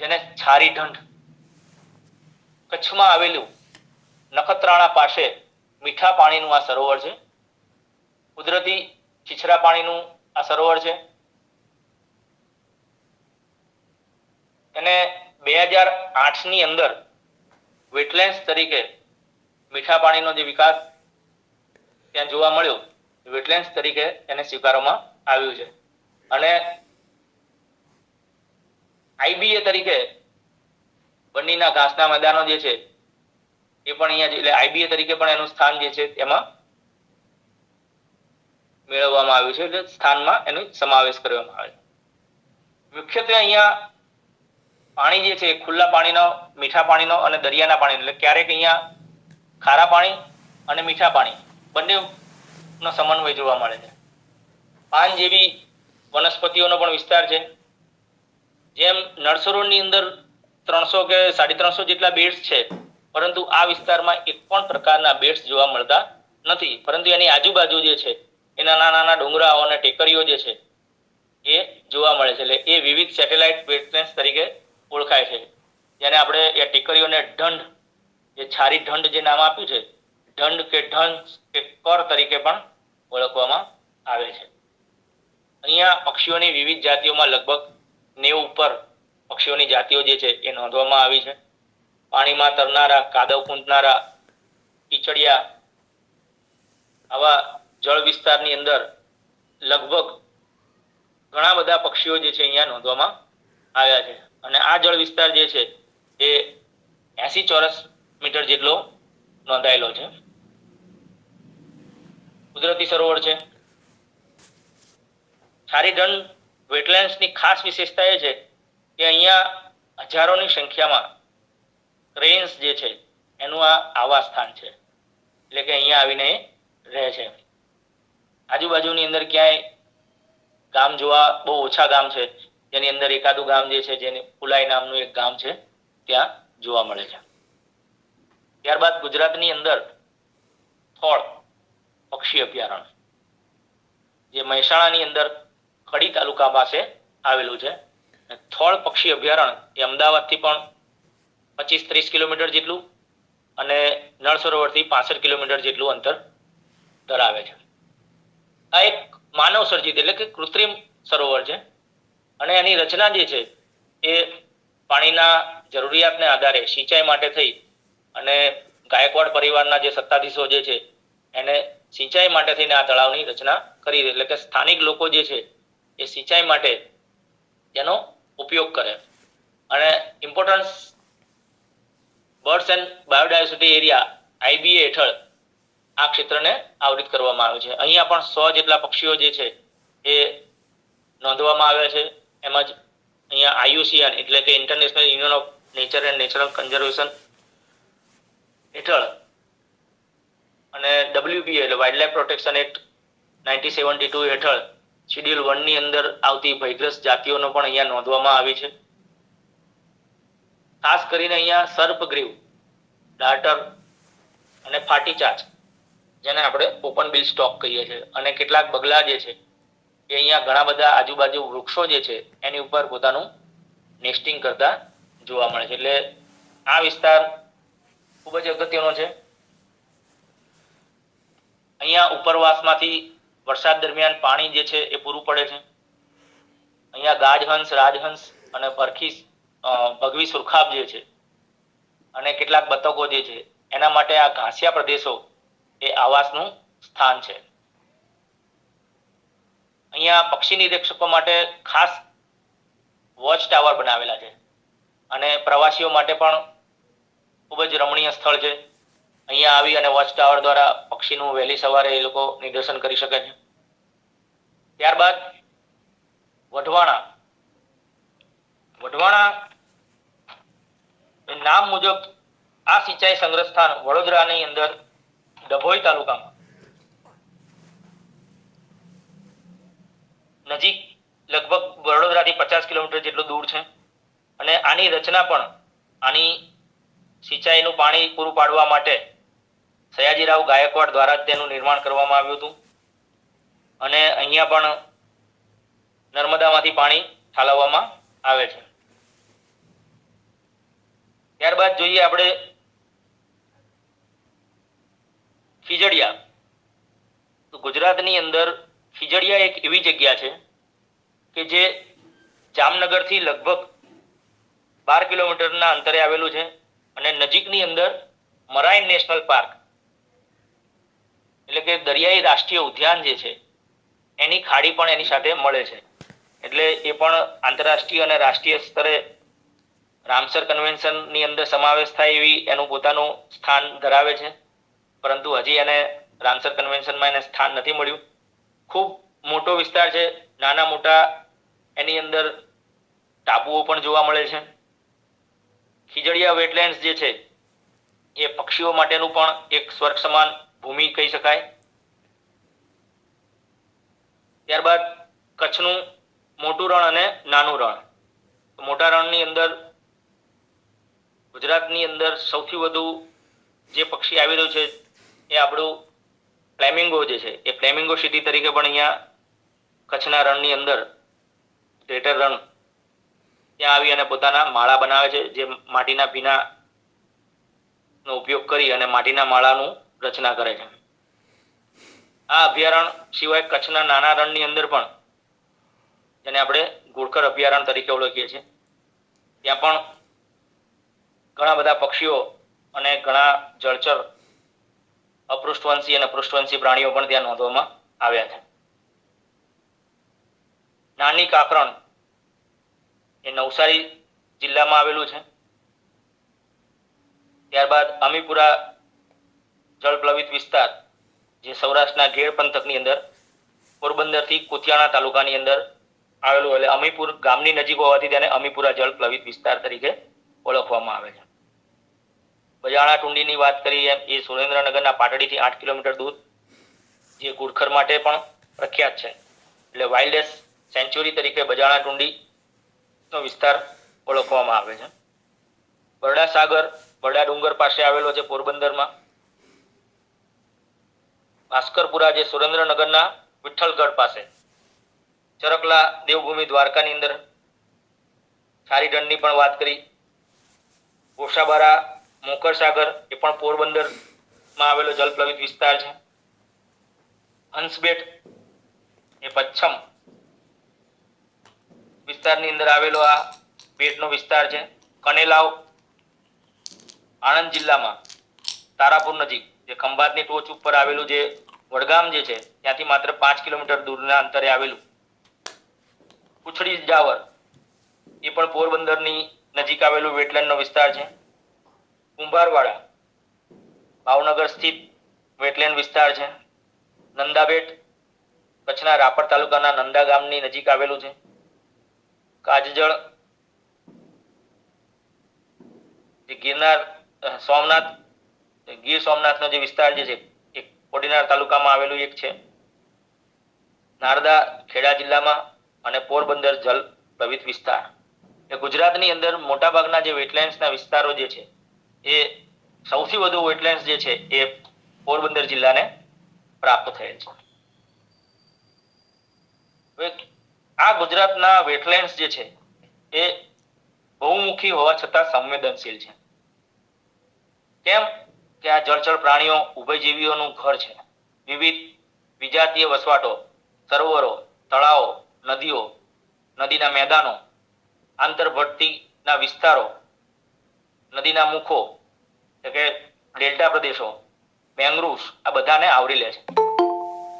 જેને છારી ઢંઢ, કચ્છમાં આવેલું નખત્રાણા પાસે મીઠા પાણીનું આ સરોવર છે. કુદરતી છીછરા પાણીનું આ સરોવર છે. એને 2008ની અંદર વેટલેન્ડ્સ તરીકે મીઠા પાણીનો જે વિકાસ ત્યાં જોવા મળ્યો, વેટલેન્ડ્સ તરીકે એને સ્વીકારવામાં આવ્યું છે અને આઈબીએ તરીકે બન્નીના ઘાસના મેદાનો જે છે એ પણ અહીંયા, એટલે આઈબીએ તરીકે પણ એનું સ્થાન જે છે એમાં મેળવવામાં આવ્યું છે, એટલે સ્થાનમાં એનો સમાવેશ કરવામાં આવે છે. મુખ્યત્વે અહીંયા પાણી જે છે ખુલ્લા પાણીનો, મીઠા પાણીનો અને દરિયાના પાણી, એટલે ક્યારેક અહીંયા ખારા પાણી અને મીઠા પાણી બંનેનો સમન્વય જોવા મળે છે. પાન જેવી વનસ્પતિઓનો પણ વિસ્તાર છે. જેમ નળ સરોવરની અંદર 300 કે 350 જેટલા બેડ્સ છે, પરંતુ આ વિસ્તારમાં એક પણ પ્રકારના બેડ્સ જોવા મળતા નથી, પરંતુ એની આજુબાજુ જે છે એ નાના નાના ડુંગરાઓ અને ટેકરીઓ જે છે એ જોવા મળે છે. એટલે એ વિવિધ સેટેલાઇટ વેટલેન્ડ્સ તરીકે ઓળખાય છે, જેને આપણે એ ટેકરીઓને ઢંઢ, જે છારી ઢંઢ જે નામ આપ્યું છે, ઢંઢ કે ઢંઢ કે કર તરીકે પણ ઓળખવામાં આવે છે. અહીંયા પક્ષીઓની વિવિધ જાતિઓમાં લગભગ 90 ઉપર પક્ષીઓની જાતિઓ જે છે એ નોંધવામાં આવી છે. પાણીમાં તરનારા, કાદવ પૂંજનારા, કીચડિયા, આવા જળ વિસ્તારની અંદર લગભગ ઘણા બધા પક્ષીઓ જે છે અહીંયા નોંધવામાં આવ્યા છે અને આ જળ વિસ્તાર જે છે એ 80 ચોરસ મીટર જેટલો નોંધાયેલો છે. કુદરતી સરોવર છે. છારી ઢંઢ વેટલેન્ડ્સની ખાસ વિશેષતા એ છે કે અહીંયા હજારોની સંખ્યામાં ક્રેન્સ જે છે એનું આ આવાસ સ્થાન છે, એટલે કે અહીંયા આવીને રહે છે. આજુબાજુની અંદર ક્યાંય ગામ જોવા બહુ ઓછા ગામ છે, જેની અંદર એકાદું ગામ જે છે જેને ફુલાઈ નામનું એક ગામ છે ત્યાં જોવા મળે છે. ત્યારબાદ ગુજરાતની અંદર થોળ પક્ષી અભયારણ્ય જે મહેસાણાની અંદર કડી તાલુકા પાસે આવેલું છે. થોળ પક્ષી અભયારણ્ય એ અમદાવાદથી પણ 25-30 કિલોમીટર જેટલું અને નળ સરોવરથી 65 કિલોમીટર જેટલું અંતર ધરાવે છે. આ એક માનવ સર્જિત એટલે કે કૃત્રિમ સરોવર છે અને એની રચના જે છે એ પાણીના જરૂરિયાતને આધારે સિંચાઈ માટે થઈ અને ગાયકવાડ પરિવારના જે સત્તાધીશો જે છે એને સિંચાઈ માટે થઈને આ તળાવની રચના કરી, એટલે કે સ્થાનિક લોકો જે છે એ સિંચાઈ માટે તેનો ઉપયોગ કરે. અને importance birds and biodiversity area IBA હેઠળ આ ક્ષેત્રને આવરિત કરવામાં આવ્યું છે. અહીંયા પણ 100 જેટલા પક્ષીઓ જે છે એ નોંધવામાં આવ્યા છે. એમ જ અહીંયા IUCN એટલે કે international union of nature and natural conservation હેઠળ અને WPA એટલે વાઇલ્ડલાઇફ પ્રોટેક્શન એક્ટ 1972 હેઠળ શેડ્યુલ 1 ની અંદર આવતી ભયગ્રસ્ત જાતિઓનો પણ અહીંયા નોંધવામાં આવી છે. ખાસ કરીને અહીંયા સર્પગ્રીવ, ડાર્ટર અને ફાટી ચાંચ જેને આપણે ઓપન બિલ સ્ટોક કહીએ છીએ અને કેટલાક બગલા જે છે એ અહીંયા ઘણા બધા આજુબાજુ વૃક્ષો જે છે એની ઉપર પોતાનું નેસ્ટિંગ કરતા જોવા મળે છે. એટલે આ વિસ્તાર ખૂબ જ અગત્યનો છે. અહીંયા ઉપરવાસમાંથી વરસાદ દરમિયાન પાણી જે છે એ પૂરું પડે છે. અહીંયા ગાજહંસ, રાજહંસ અને ભગવી સુરખાબ જે છે અને કેટલાક બતકો જે છે એના માટે આ ઘાસિયા પ્રદેશો એ આવાસનું સ્થાન છે. અહીંયા પક્ષી નિરીક્ષકો માટે ખાસ વોચ ટાવર બનાવેલા છે અને પ્રવાસીઓ માટે પણ ખૂબ જ રમણીય સ્થળ છે. અહીંયા આવી અને વોચ ટાવર દ્વારા પક્ષીનું વહેલી સવારે એ લોકો નિદર્શન કરી શકે છે. ત્યારબાદ વઢવાણા નામ મુજબ આ સિંચાઈ સંગ્રહ સ્થાન વડોદરાની અંદર ડભોઈ તાલુકામાં નજીક લગભગ વડોદરાથી 50 કિલોમીટર જેટલું દૂર છે અને આની રચના પણ આની સિંચાઈનું પાણી પૂરું પાડવા માટે સયાજીરાવ ગાયકવાડ દ્વારા તેનું નિર્માણ કરવામાં આવ્યું હતું અને અહીંયા પણ નર્મદામાંથી પાણી ઠાલવવામાં આવે છે. ત્યારબાદ જોઈએ આપણે ખીજડીયા. તો ગુજરાતની અંદર ખીજડીયા એક એવી જગ્યા છે કે જે જામનગરથી લગભગ 12 કિલોમીટરના અંતરે આવેલું છે અને નજીકની અંદર મરાઇન નેશનલ પાર્ક એટલે કે દરિયાઈ રાષ્ટ્રીય ઉદ્યાન જે છે એની ખાડી પણ એની સાથે મળે છે. એટલે એ પણ આંતરરાષ્ટ્રીય અને રાષ્ટ્રીય સ્તરે રામસર કન્વેન્શનની અંદર સમાવેશ થાય એવી એનું પોતાનું સ્થાન ધરાવે છે, પરંતુ હજી એને રામસર કન્વેન્શનમાં એને સ્થાન નથી મળ્યું. ખૂબ મોટો વિસ્તાર છે, નાના મોટા એની અંદર ટાપુઓ પણ જોવા મળે છે. ખીજડીયા વેટલેન્ડ્સ જે છે એ પક્ષીઓ માટેનું પણ એક સ્વર્ગ સમાન ભૂમિ કહી શકાય. ત્યારબાદ કચ્છનું મોટું રણ અને નાનું રણ. મોટા રણની અંદર ગુજરાતની અંદર સૌથી વધુ જે પક્ષી આવી રહ્યું છે એ આપણું ફ્લેમિંગો જે છે એ ફ્લેમિંગો સિટી તરીકે પણ અહીંયા કચ્છના રણની અંદર ગ્રેટર રણ ત્યાં આવી અને પોતાના માળા બનાવે છે, જે માટીના ભીનાનો ઉપયોગ કરી અને માટીના માળાનું રચના કરે છે. આ અભયારણ્ય સિવાય કચ્છના નાના રણની અંદર પણ જેને આપણે ઘોડખર અભયારણ્ય તરીકે ઓળખીએ છીએ ત્યાં પણ ઘણા બધા પક્ષીઓ અને ઘણા જળચર અપૃષ્ઠવંશી અને પૃષ્ઠવંશી પ્રાણીઓ પણ ત્યાં નોંધવામાં આવ્યા છે. નાની કાકરણ એ નવસારી જિલ્લામાં આવેલું છે. ત્યારબાદ અમીપુરા જળપ્લવિત વિસ્તાર જે સૌરાષ્ટ્રના ઘેડ પંથકની અંદર પોરબંદરથી કુતિયાણા તાલુકાની અંદર આવેલું, એટલે અમીપુર ગામની નજીક હોવાથી તેને અમીપુરા જળપ્લવિત વિસ્તાર તરીકે ઓળખવામાં આવે છે. બજાણા ટુંડીની વાત કરીએ એ સુરેન્દ્રનગરના પાટડીથી 8 કિલોમીટર દૂર, જે ઘુડખર માટે પણ પ્રખ્યાત છે. એટલે વાઇલ્ડેસ સેન્ચ્યુરી તરીકે બજાણા ટુંડીનો વિસ્તાર ઓળખવામાં આવે છે. બરડા સાગર બરડા ડુંગર પાસે આવેલો છે પોરબંદરમાં. ભાસ્કરપુરા જે સુરેન્દ્રનગરના વિઠ્ઠલગઢ પાસે. ચરકલા દેવભૂમિ દ્વારકાની અંદર છારીઢંડની પણ વાત કરી. ગોસાબારા મોકર સાગર એ પણ પોરબંદરમાં આવેલો જલપ્લવિત વિસ્તાર છે. હંસબેટ એ પચ્છમ વિસ્તારની અંદર આવેલો આ બેટનો વિસ્તાર છે. કનેલાવ આણંદ જિલ્લામાં તારાપુર નજીક જે ખંભાતની ટોચ ઉપર આવેલું જે વડગામ જે છે ત્યાંથી માત્ર 5 કિલોમીટર દૂરના અંતરે આવેલું. કુછડી જાવર એ પણ પોરબંદરની નજીક આવેલું વેટલેન્ડનો વિસ્તાર છે. કુંભારવાડા ભાવનગર સ્થિત વેટલેન્ડ વિસ્તાર છે. નંદાબેટ કચ્છના રાપર તાલુકાના નંદા ગામની નજીક આવેલું છે. કાજજળ જે ગિરનાર સોમનાથ ગીર સોમનાથનો જે વિસ્તાર જે છે એ કોડીનાર તાલુકામાં આવેલું એક છે. નારદા ખેડા જિલ્લામાં અને પોરબંદર જલ પ્લવિત વિસ્તાર. એ ગુજરાતની અંદર મોટાભાગના જે વેટલેન્ડ્સના વિસ્તારો જે છે એ સૌથી વધુ વેટલેન્ડ્સ જે છે એ પોરબંદર જિલ્લાને પ્રાપ્ત થયેલ છે. હવે આ ગુજરાતના વેટલેન્ડ્સ જે છે એ બહુમુખી હોવા છતાં સંવેદનશીલ છે. કેમ કે આ જળચર પ્રાણીઓ ઉભયજીવીઓનું ઘર છે. વિવિધ વિજાતીય વસવાટો, સરોવરો, તળાવો, નદીઓ, નદીના મેદાનો, આંતરભટ્ટીના વિસ્તારો, નદીના મુખો એટલે કે ડેલ્ટા પ્રદેશો, મેંગ્રુવ્સ આ બધાને આવરી લે છે.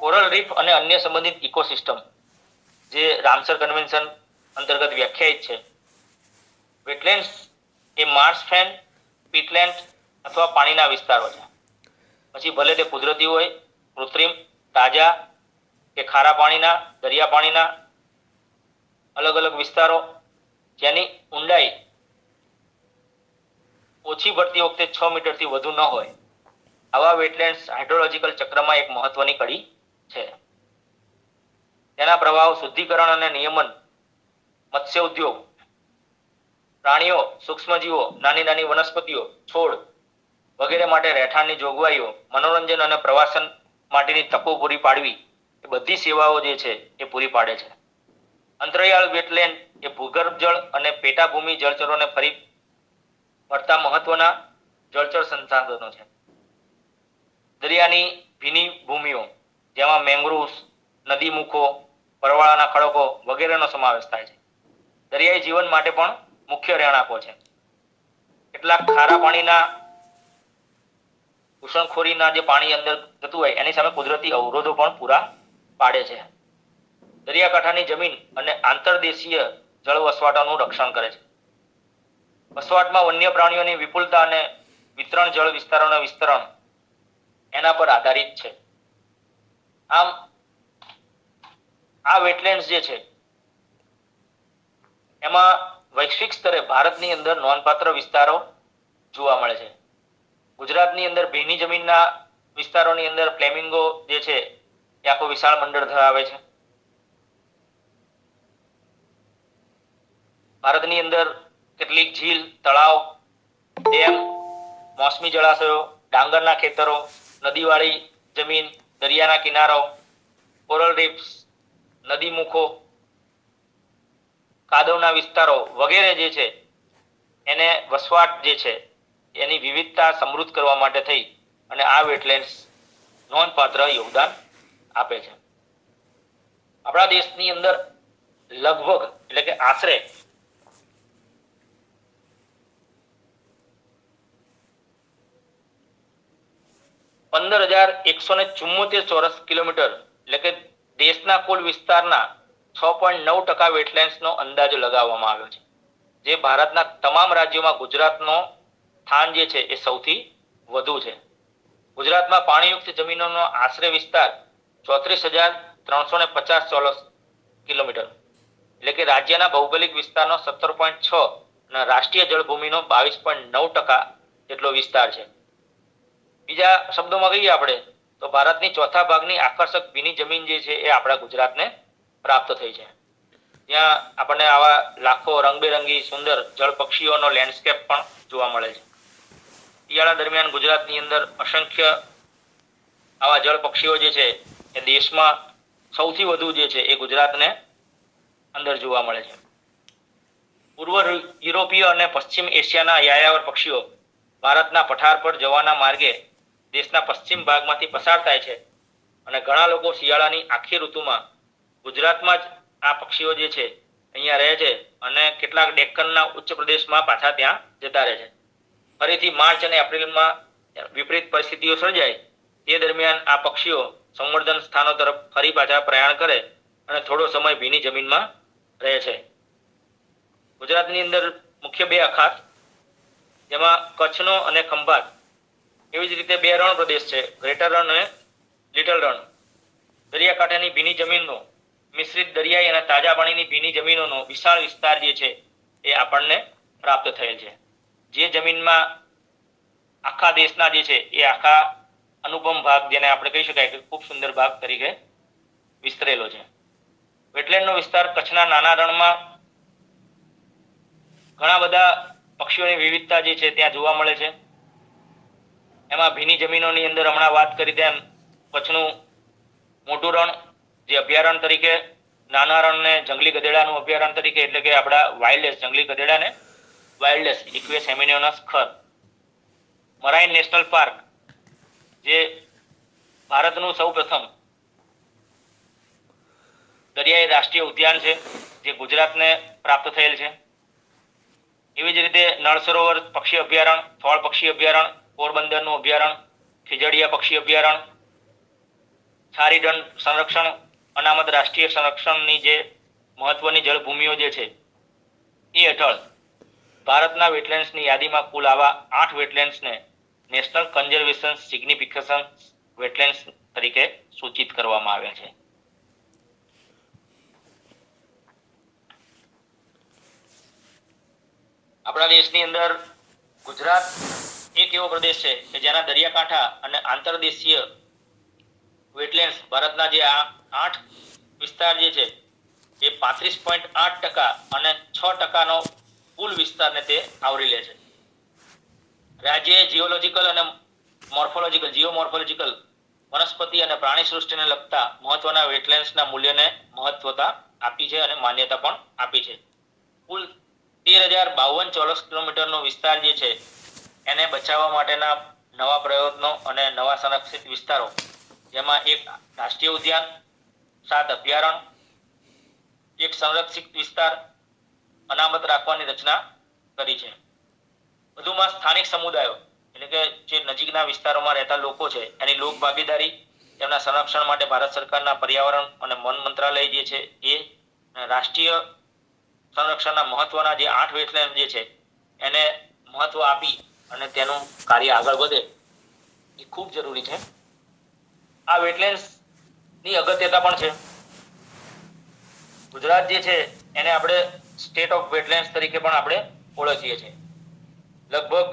કોરલ રીફ અને અન્ય સંબંધિત ઇકોસિસ્ટમ જે રામસર કન્વેન્શન અંતર્ગત વ્યાખ્યાયિત છે. વેટલેન્ડ્સ એ માર્શફેન, પીટલેન્ડ અથવા પાણીના વિસ્તારો છે. પછી ભલે તે કુદરતી હોય, કૃત્રિમ, તાજા કે ખારા પાણીના, દરિયા પાણીના અલગ અલગ વિસ્તારો જેની ઊંડાઈ ઓછી ભરતી વખતે 6 મીટરથી વધુ ન હોય આવા વેટલેન્ડ્સ હાઇડ્રોલોજીકલ ચક્રમાં એક મહત્વની કડી છે. તેના પ્રવાહ, શુદ્ધિકરણ અને નિયમન, મત્સ્ય ઉદ્યોગ, પ્રાણીઓ, સૂક્ષ્મજીવો, નાની નાની વનસ્પતિઓ, છોડ વગેરે માટે રહેઠાણની જોગવાઈઓ, મનોરંજન અને પ્રવાસન માટેની તકો પૂરી પાડવી એ બધી સેવાઓ જે છે એ પૂરી પાડે છે. અંતરિયાળ વેટલેન્ડ એ ભૂગર્ભ જળ અને પેટાભૂમિ જળચરોને ફરી મળતા મહત્વના જળચર સંસાધનો છે. દરિયાની ભીની ભૂમિઓ જેમાં મેંગ્રુવ્સ, નદી મુખો, પરવાળાના ખડકો વગેરેનો સમાવેશ થાય છે. દરિયાઈ જીવન માટે પણ મુખ્ય રહેણાંકો છે. કેટલાક ખારા પાણીના ઘૂસણખોરીના જે પાણી અંદર જતું હોય એની સામે કુદરતી અવરોધો પણ પૂરા પાડે છે. દરિયાકાંઠાની જમીન અને આંતરદેશીય જળ વસવાટોનું રક્ષણ કરે છે. વસવાટમાં વન્ય પ્રાણીઓની વિપુલતા અને વિતરણ જળ વિસ્તારોના વિસ્તરણ એના પર આધારિત છે. આમ આ વેટલેન્ડ્સ જે છે એમાં વૈશ્વિક સ્તરે ભારતની અંદર નોંધપાત્ર વિસ્તારો જોવા મળે છે. ગુજરાતની અંદર ભીની જમીનના વિસ્તારોની અંદર ફ્લેમિંગો જે છે એ આખો વિશાળ મંડળ ધરાવે છે. ભારતની અંદર કેટલીક ઝીલ, તળાવ, ડેમ, મોસમી જળાશયો, ડાંગરના ખેતરો, નદીવાળી જમીન, દરિયાના કિનારો, કોરલ રીફ્સ, નદી મુખો, કાદવના વિસ્તારો વગેરે જે છે એને વસવાટ જે છે એની વિવિધતા સમૃદ્ધ કરવા માટે થઈ અને આ વેટલેન્ડ્સ નોંધપાત્ર યોગદાન આપે છે. આપણા દેશની અંદર લગભગ એટલે કે આશરે 15,174 ચોરસ કિલોમીટર એટલે કે દેશના કુલ વિસ્તારના 6.9% વેટલેન્ડ્સનો અંદાજો લગાવવામાં આવ્યો છે. જે ભારતના તમામ રાજ્યોમાં ગુજરાતનો સ્થાન જે છે એ સૌથી વધુ છે. ગુજરાતમાં પાણીયુક્ત જમીનોનો આશરે વિસ્તાર 34,350 ચોરસ કિલોમીટર એટલે કે રાજ્યના ભૌગોલિક વિસ્તારનો 17.6 અને રાષ્ટ્રીય જળભૂમિનો 22.9% જેટલો વિસ્તાર છે. બીજા શબ્દોમાં કહીએ આપણે તો તો ભારતની ચોથા ભાગની આકર્ષક ભીની જમીન જે છે એ આપણા ગુજરાતને પ્રાપ્ત થઈ છે. ત્યાં આપણને આવા લાખો રંગબેરંગી સુંદર જળ પક્ષીઓનો લેન્ડસ્કેપ પણ જોવા મળે છે. શિયાળા દરમિયાન ગુજરાતની અંદર અસંખ્ય આવા જળ પક્ષીઓ જે છે એ દેશમાં સૌથી વધુ જે છે એ ગુજરાતને અંદર જોવા મળે છે. પૂર્વ યુરોપીય અને પશ્ચિમ એશિયાના યાયાવર પક્ષીઓ ભારતના પઠાર પર જવાના માર્ગે દેશના પશ્ચિમ ભાગમાંથી પસાર થાય છે અને ઘણા લોકો શિયાળાની આખી ઋતુમાં ગુજરાતમાં જ આ પક્ષીઓ જે છે અહીંયા રહે છે અને કેટલાક ડેક્કનના ઉચ્ચ પ્રદેશમાં પાછા ત્યાં જતા રહે છે. ફરીથી માર્ચ અને એપ્રિલમાં વિપરીત પરિસ્થિતિઓ સર્જાય તે દરમિયાન આ પક્ષીઓ સંવર્ધન સ્થાનો તરફ ફરી પાછા પ્રયાણ કરે અને થોડો સમય ભીની જમીનમાં રહે છે. ગુજરાતની અંદર મુખ્ય બે અખાત, જેમાં કચ્છનો અને ખંભાત, એવી જ રીતે બે રણ પ્રદેશ છે, ગ્રેટર રણ અને લિટલ રણ. દરિયાકાંઠાની ભીની જમીનનો, મિશ્રિત દરિયાઈ અને તાજા પાણીની ભીની જમીનોનો વિશાળ વિસ્તાર જે છે એ આપણને પ્રાપ્ત થયેલ છે. જે જમીનમાં આખા દેશના જે છે એ આખા અનુપમ ભાગ, જેને આપણે કહી શકાય કે ખૂબ સુંદર ભાગ તરીકે વિસ્તરેલો છે. વેટલેન્ડનો વિસ્તાર કચ્છના નાના રણમાં ઘણા બધા પક્ષીઓની વિવિધતા જે છે ત્યાં જોવા મળે છે. એમાં ભીની જમીનોની અંદર હમણાં વાત કરી તેમ કચ્છનું મોટું રણ જે અભયારણ્ય તરીકે, નાના રણને જંગલી ગધેડાનું અભયારણ્ય તરીકે, એટલે કે આપણા વાઇલ્ડલેસ જંગલી ગધેડાને વાઇલ્ડલેસ ઇક્વેસ હેમિનિયોનસ ખર. મરાઇન નેશનલ પાર્ક જે ભારતનું સૌપ્રથમ દરિયાઈ રાષ્ટ્રીય ઉદ્યાન છે જે ગુજરાતને પ્રાપ્ત થયેલ છે. એવી જ રીતે નળ સરોવર પક્ષી અભયારણ્ય, થોળ પક્ષી અભયારણ્ય, પોરબંદરનું અભયારણ્ય, ખીજડીયા પક્ષી અભયારણ્ય, છારીદંડ સંરક્ષણ, અનામત રાષ્ટ્રીય સંરક્ષણની જે મહત્વની જળભૂમિઓ જે છે એ હેઠળ ભારતના વેટલેન્ડ્સની યાદીમાં કુલ આવા 8 વેટલેન્ડ્સને નેશનલ કન્ઝર્વેશન સિગ્નિફિકેશન વેટલેન્ડ્સ તરીકે સૂચિત કરવામાં આવ્યા છે. આપણા દેશની અંદર ગુજરાત એક એવો પ્રદેશ છે કે જેના દરિયાકાંઠા અને આંતરદેશીય વેટલેન્ડ્સ ભારતના જે આ 8 વિસ્તાર જે છે એ 35.8% અને 6%નો કુલ વિસ્તારને તે આવરી લે છે. રાજ્યએ જીઓલોજીકલ અને જીઓમોર્ફોલોજીકલ વનસ્પતિ અને પ્રાણી સૃષ્ટિને લગતા મહત્વના વેટલેન્ડ્સના મૂલ્યને મહત્વતા આપી છે અને માન્યતા પણ આપી છે. કુલ 13,052 ચોરસ કિલોમીટરનો વિસ્તાર જે છે એને બચાવવા માટેના નવા પ્રયત્નો અને નવા સંરક્ષિત વિસ્તારો, જેમાં એક રાષ્ટ્રીય ઉદ્યાન, 7 અભયારણ્ય, એક સંરક્ષિત વિસ્તાર અનામત રાખવાની રચના કરી છે. વધુમાં સ્થાનિક સમુદાયો એટલે કે જે નજીકના વિસ્તારોમાં રહેતા લોકો છે એની લોક ભાગીદારી, તેમના સંરક્ષણ માટે ભારત સરકારના પર્યાવરણ અને વન મંત્રાલય જે છે એ રાષ્ટ્રીય સંરક્ષણના મહત્વના જે 8 વેટલેન્ડ જે છે એને મહત્વ આપી અને તેનું કાર્ય આગળ વધે એ ખૂબ જરૂરી છે. આ વેટલેન્ડ્સની અગત્યતા પણ છે. ગુજરાત જે છે એને આપણે સ્ટેટ ઓફ વેટલેન્ડ્સ તરીકે પણ આપણે ઓળખીએ છીએ. લગભગ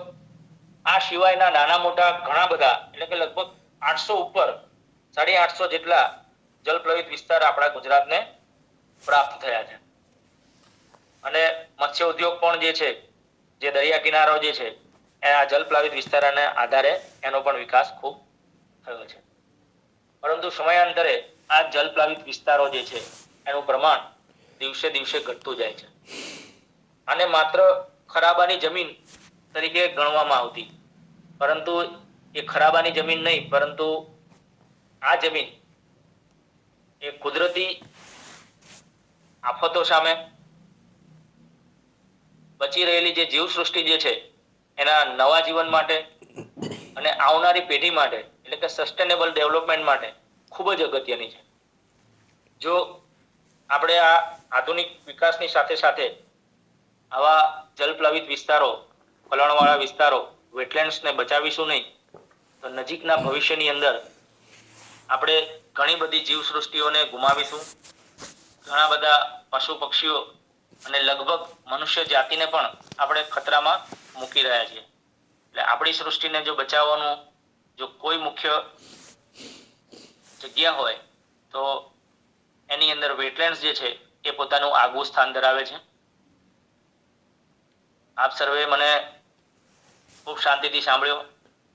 આ સિવાયના નાના મોટા ઘણા બધા, એટલે કે લગભગ 800 ઉપર 850 જેટલા જલપ્લવિત વિસ્તાર આપણા ગુજરાતને પ્રાપ્ત થયા છે. અને મત્સ્ય ઉદ્યોગ પણ જે છે, જે દરિયા કિનારો જે છે એ આ જલપ્લાવિત વિસ્તારોને આધારે એનો પણ વિકાસ ખૂબ થયો છે. પરંતુ સમયાંતરે આ જલપ્લાવિત વિસ્તારો જે છે એનું પ્રમાણ દિવસે દિવસે ઘટતું જાય છે. આને માત્ર ખરાબાની જમીન તરીકે ગણવામાં આવતી, પરંતુ એ ખરાબાની જમીન નહીં, પરંતુ આ જમીન એ કુદરતી આફતો સામે બચી રહેલી જે જીવસૃષ્ટિ જે છે એના નવા જીવન માટે અને આવનારી પેઢી માટે, એટલે કે સસ્ટેનેબલ ડેવલપમેન્ટ માટે ખૂબ જ અગત્યની છે. જો આપણે આ આધુનિક વિકાસની સાથે સાથે આવા જલપ્લાવિત વિસ્તારો, વલણવાળા વિસ્તારો, વેટલેન્ડ્સને બચાવીશું નહીં તો નજીકના ભવિષ્યની અંદર આપણે ઘણી બધી જીવસૃષ્ટિઓને ગુમાવીશું. ઘણા બધા પશુ પક્ષીઓ અને લગભગ મનુષ્ય જાતિને પણ આપણે ખતરામાં મૂકી રહ્યા છીએ. એટલે આપણી સૃષ્ટિને જો બચાવવાનું જો કોઈ મુખ્ય જગ્યા હોય તો એની અંદર વેટલેન્ડ્સ જે છે એ પોતાનું આગવું સ્થાન ધરાવે છે. આપ સર્વે મને ખૂબ શાંતિથી સાંભળ્યો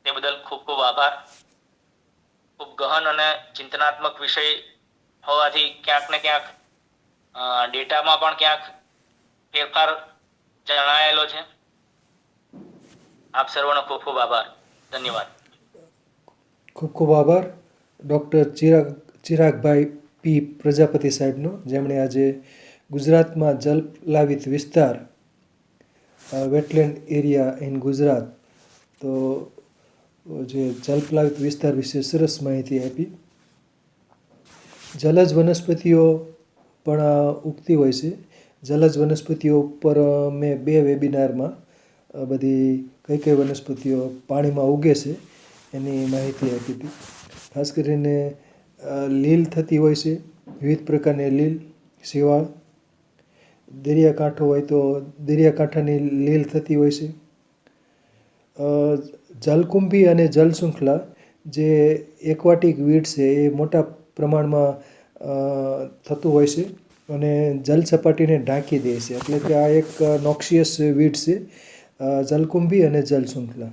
તે બદલ ખૂબ ખૂબ આભાર. ખૂબ ગહન અને ચિંતનાત્મક વિષય હોવાથી ક્યાંક ને ક્યાંક ડેટામાં પણ ક્યાંક ફેરફાર જણાયેલો છે. આપ સર્વનો ખૂબ ખૂબ આભાર. ધન્યવાદ. ખૂબ ખૂબ આભાર ડૉક્ટર ચિરાગભાઈ પી પ્રજાપતિ સાહેબનો, જેમણે આજે ગુજરાતમાં જલપ્લાવિત વિસ્તાર વેટલેન્ડ એરિયા ઇન ગુજરાત, તો જે જલપ્લાવિત વિસ્તાર વિશે સરસ માહિતી આપી. જલજ વનસ્પતિઓ પણ ઉગતી હોય છે. જલજ વનસ્પતિઓ ઉપર મેં 2 વેબિનારમાં બધી કઈ કઈ વનસ્પતિઓ પાણીમાં ઉગે છે એની માહિતી આપી હતી. ખાસ કરીને લીલ થતી હોય છે, વિવિધ પ્રકારની લીલ, શેવાળ. દરિયાકાંઠો હોય તો દરિયાકાંઠાની લીલ થતી હોય છે. જલકુંભી અને જલશૃંખલા જે એક્વાટિક વીડ છે એ મોટા પ્રમાણમાં થતું હોય છે અને જલ સપાટીને ઢાંકી દે છે. એટલે કે આ એક નોક્સિયસ વીડ છે, જલકુંભી અને જલશૃંખલા.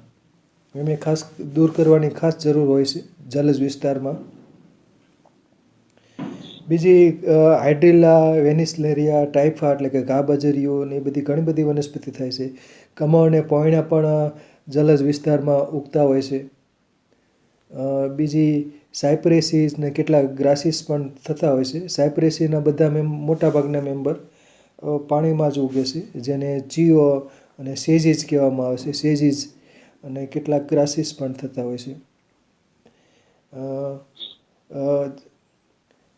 એને ખાસ દૂર કરવાની ખાસ જરૂર હોય છે જલજ વિસ્તારમાં. બીજી હાઇડ્રિલા, વેનિસલેરિયા, ટાઇફા એટલે કે ઘાબજરીઓ ને એ બધી ઘણી બધી વનસ્પતિ થાય છે. કમળ અને પોયણા પણ જલજ વિસ્તારમાં ઉગતા હોય છે. બીજી સાયપ્રેસીસ ને કેટલાક ગ્રાસીસ પણ થતા હોય છે. સાયપ્રેસીના બધા મોટાભાગના મેમ્બર પાણીમાં જ ઉગે છે, જેને ચીઓ અને સેજીસ કહેવામાં આવે છે. સેજીસ અને કેટલાક ગ્રાસીસ પણ થતા હોય છે.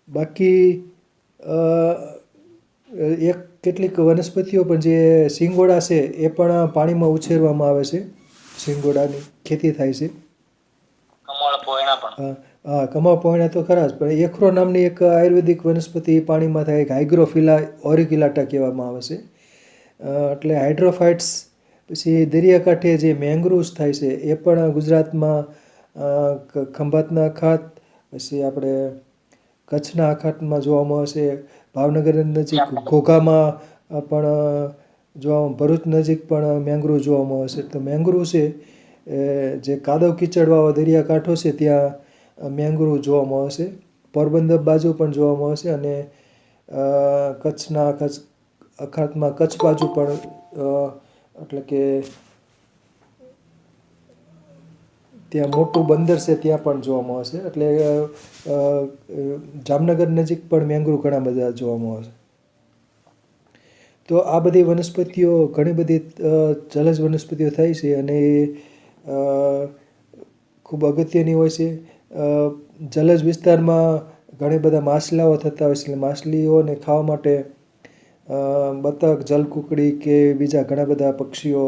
બાકી એક કેટલીક વનસ્પતિઓ પણ જે સિંગોડા છે એ પણ પાણીમાં ઉછેરવામાં આવે છે. સિંગોડાની ખેતી થાય છે. કમળ પોયણા પણ. હા, કમળ પોયણા તો ખરા જ, પણ એખરો નામની એક આયુર્વેદિક વનસ્પતિ પાણીમાં થાય, એક હાઇગ્રોફિલા ઓરિક્યુલાટા કહેવામાં આવે છે. એટલે હાઇડ્રોફાઇટ્સ. પછી દરિયાકાંઠે જે મેંગ્રુવ્સ થાય છે એ પણ ગુજરાતમાં ખંભાતના અખાત, પછી આપણે કચ્છના અખાતમાં જોવા મળે છે. ભાવનગર નજીક ઘોઘામાં પણ જોવા, ભરૂચ નજીક પણ મેંગ્રુવ જોવા મળે છે. તો મેંગ્રુવ છે જે કાદવ કીચડવાળો દરિયાકાંઠો છે ત્યાં મેંગ્રુવ જોવા મળે છે. પોરબંદર બાજુ પણ જોવા મળે છે અને કચ્છના અખાતમાં કચ્છ બાજુ પણ એટલે કે ત્યાં મોટું બંદર છે ત્યાં પણ જોવા મળે છે. એટલે જામનગર નજીક પણ મેંગ્રુવ ઘણા બધા જોવા મળે છે. તો આ બધી વનસ્પતિઓ ઘણી બધી જલજ વનસ્પતિઓ થાય છે અને એ ખૂબ અગત્યની હોય છે. જલજ વિસ્તારમાં ઘણી બધા માછલાઓ થતા હોય છે. એટલે માછલીઓને ખાવા માટે બતક, જલકુકડી કે બીજા ઘણા બધા પક્ષીઓ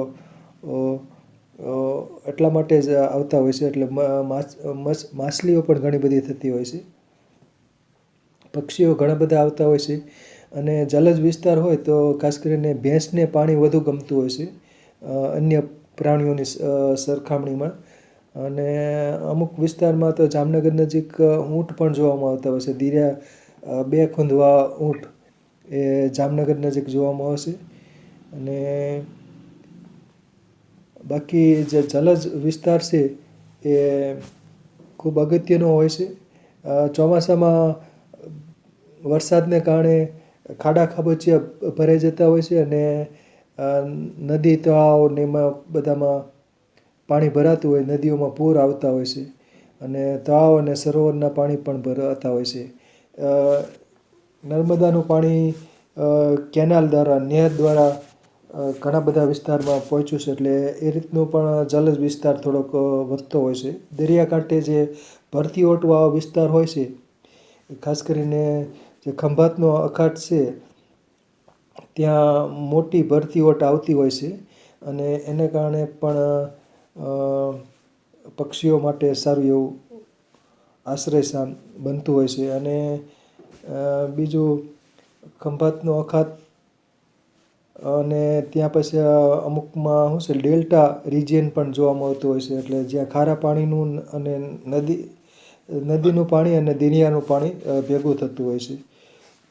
એટલા માટે જ આવતા હોય છે. એટલે માછલીઓ પણ ઘણી બધી થતી હોય છે. પક્ષીઓ ઘણા બધા આવતા હોય છે. અને જલજ વિસ્તાર હોય તો ખાસ કરીને ભેંસને પાણી વધુ ગમતું હોય છે અન્ય પ્રાણીઓની સરખામણીમાં. અને અમુક વિસ્તારમાં તો જામનગર નજીક ઊંટ પણ જોવામાં આવતા હોય છે. 2 ખૂંદવા ઊંટ એ જામનગર નજીક જોવામાં આવે છે. અને બાકી જે જલજ વિસ્તાર છે એ ખૂબ અગત્યનો હોય છે. ચોમાસામાં વરસાદને કારણે ખાડા ખાબોચિયા ભરાઈ જતા હોય છે અને નદી, તળાવ ને એમાં બધામાં પાણી ભરાતું હોય, નદીઓમાં પૂર આવતા હોય છે અને તળાવ અને સરોવરના પાણી પણ ભરાતા હોય છે. નર્મદાનું પાણી કેનાલ દ્વારા, નહેર દ્વારા ઘણા બધા વિસ્તારમાં પહોંચ્યું છે. એટલે એ રીતનું પણ જલજ વિસ્તાર થોડોક વધતો હોય છે. દરિયાકાંઠે જે ભરતી ઓટવાળો વિસ્તાર હોય છે, ખાસ કરીને જે ખંભાતનો અખાત છે ત્યાં મોટી ભરતી ઓટ આવતી હોય છે અને એને કારણે પણ પક્ષીઓ માટે સારું એવું આશ્રયસ્થાન બનતું હોય છે. અને બીજું ખંભાતનો અખાત અને ત્યાં પછી અમુકમાં શું છે ડેલ્ટા રિજિયન પણ જોવા મળતું હોય છે. એટલે જ્યાં ખારા પાણીનું અને નદીનું પાણી અને દરિયાનું પાણી ભેગું થતું હોય છે.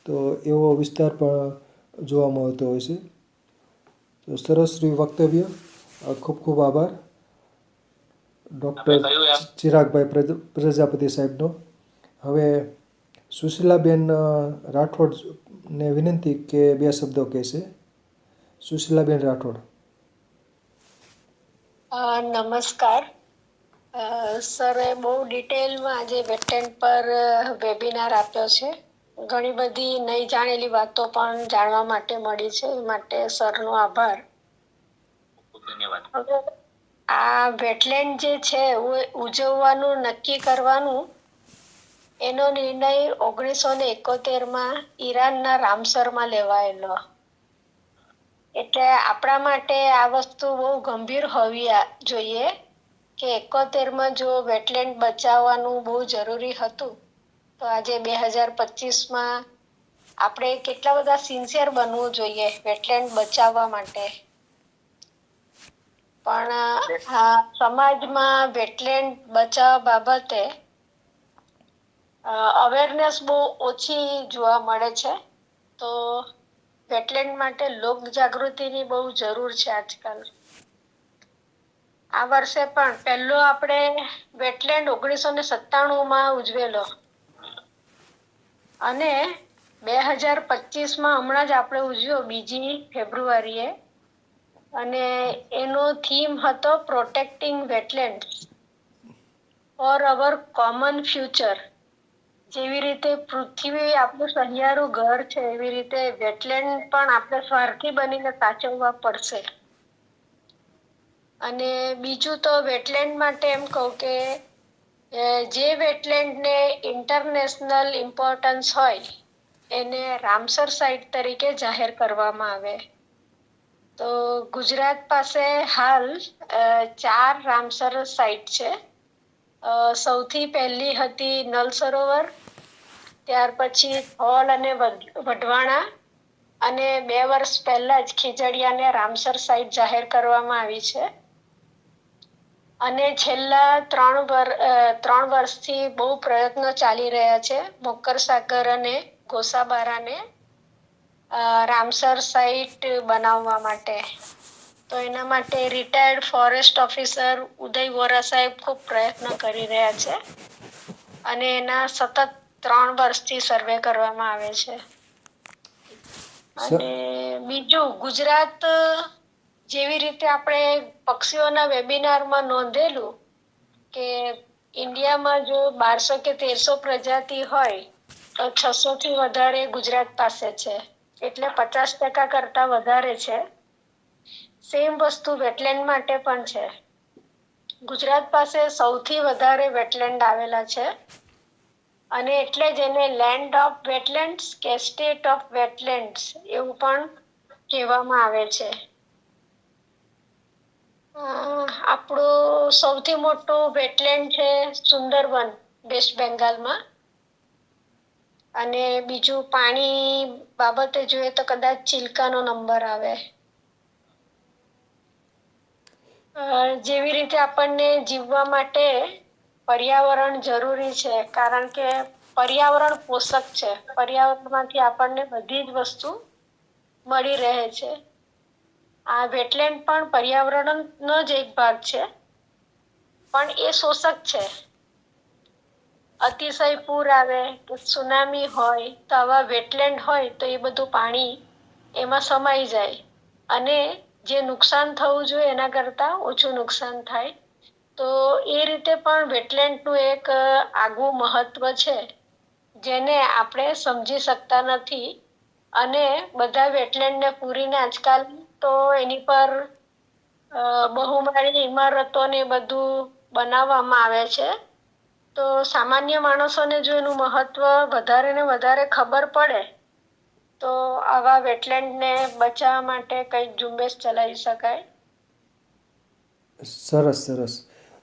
તો એવો વિસ્તાર પણ જોવા મળતો હોય છે. તો સરસ રહ્યું વક્તવ્ય. ખૂબ ખૂબ આભાર ડૉક્ટર આપણે કહ્યું એમ ચિરાગભાઈ પ્રજાપતિ સાહેબનો. હવે સુશીલાબેન રાઠોડને વિનંતી કે 2 શબ્દો કહેશે. સુશીલાબેન રાઠોડ. નમસ્કાર. સરે બહુ ડિટેલમાં આજે વેટલેન્ડ પર વેબિનાર આપ્યો છે. ઘણી બધી નહીં જાણેલી વાતો પણ જાણવા માટે મળી છે, એ માટે સરનો આભાર. ખૂબ ધન્યવાદ. હવે આ વેટલેન્ડ જે છે ઉજવવાનું નક્કી કરવાનું એનો નિર્ણય 1971માં ઈરાનના રામસરમાં લેવાયેલો. એટલે આપણા માટે આ વસ્તુ બહુ ગંભીર હોવી જોઈએ કે 71માં જો વેટલેન્ડ બચાવવાનું બહુ જરૂરી હતું, તો આજે 2025માં આપણે કેટલા બધા સિન્સિયર બનવું જોઈએ વેટલેન્ડ બચાવવા માટે. પણ આ સમાજમાં વેટલેન્ડ બચાવવા બાબતે અવેરનેસ બહુ ઓછી જોવા મળે છે. તો વેટલેન્ડ માટે લોક જાગૃતિની બહુ જરૂર છે આજકાલ. આ વર્ષે પણ પહેલો આપણે વેટલેન્ડ 1997માં ઉજવેલો અને 2025માં હમણાં જ આપણે ઉજવ્યો 2 ફેબ્રુઆરીએ, અને એનો થીમ હતો પ્રોટેક્ટિંગ વેટલેન્ડ ફોર અવર કોમન ફ્યુચર. જેવી રીતે પૃથ્વી આપણું સહિયારું ઘર છે, એવી રીતે વેટલેન્ડ પણ આપણે સ્વાર્થી બનીને સાચવવા પડશે. અને બીજું તો વેટલેન્ડ માટે એમ કહું કે જે વેટલેન્ડને ઇન્ટરનેશનલ ઇમ્પોર્ટન્સ હોય એને રામસર સાઇટ તરીકે જાહેર કરવામાં આવે. તો ગુજરાત પાસે હાલ 4 રામસર સાઇટ છે. સૌથી પહેલી હતી નલ સરોવર, ત્યાર પછી ધોલ અને વઢવાણા, અને 2 વર્ષ પહેલા જ ખીજડીયાને રામસર સાઇટ જાહેર કરવામાં આવી છે. અને છેલ્લા 3 વર્ષથી બહુ પ્રયત્નો ચાલી રહ્યા છે મોકર સાગર અને ગોસાબારાને રામસર સાઇટ બનાવવા માટે. તો એના માટે રિટાયર્ડ ફોરેસ્ટ ઓફિસર ઉદય વોરા સાહેબ ખૂબ પ્રયત્ન કરી રહ્યા છે, અને એના સતત 3 વર્ષથી સર્વે કરવામાં આવે છે. અને બીજું, ગુજરાત જેવી રીતે આપણે પક્ષીઓના વેબિનારમાં નોંધેલું કે ઇન્ડિયામાં જો 1200 કે 1300 પ્રજાતિ હોય તો 600 થી વધારે ગુજરાત પાસે છે, એટલે 50% કરતા વધારે છે. સેમ વસ્તુ વેટલેન્ડ માટે પણ છે. ગુજરાત પાસે સૌથી વધારે વેટલેન્ડ આવેલા છે, અને એટલે જ એને લેન્ડ ઓફ વેટલેન્ડ્સ કે સ્ટેટ ઓફ વેટલેન્ડ્સ એવું પણ કહેવામાં આવે છે. આપણું સૌથી મોટું વેટલેન્ડ છે સુંદરબન, વેસ્ટ બેંગાલમાં. અને બીજું પાણી બાબતે જોઈએ તો કદાચ ચિલ્કાનો નંબર આવે. જેવી રીતે આપણને જીવવા માટે પર્યાવરણ જરૂરી છે, કારણ કે પર્યાવરણ પોષક છે. પર્યાવરણમાંથી આપણને બધી જ વસ્તુ મળી રહે છે. આ વેટલેન્ડ પણ પર્યાવરણનો જ એક ભાગ છે, પણ એ શોષક છે. અતિશય પૂર આવે કે સુનામી હોય તો આવા વેટલેન્ડ હોય તો એ બધું પાણી એમાં સમાઈ જાય, અને જે નુકસાન થવું જોઈએ એના કરતા ઓછું નુકસાન થાય. તો એ રીતે પણ વેટલેન્ડનું એક આગવું મહત્વ છે, જેને આપણે સમજી શકતા નથી. અને બધા વેટલેન્ડને પૂરીને આજકાલ તો એની પર બહુમાળી ઇમારતોને બધું બનાવવામાં આવે છે. તો સામાન્ય માણસોને જો એનું મહત્વ વધારે ને વધારે ખબર પડે તો આવા વેટલેન્ડને બચાવવા માટે કંઈક ઝુંબેશ ચલાવી શકાય. સરસ સરસ,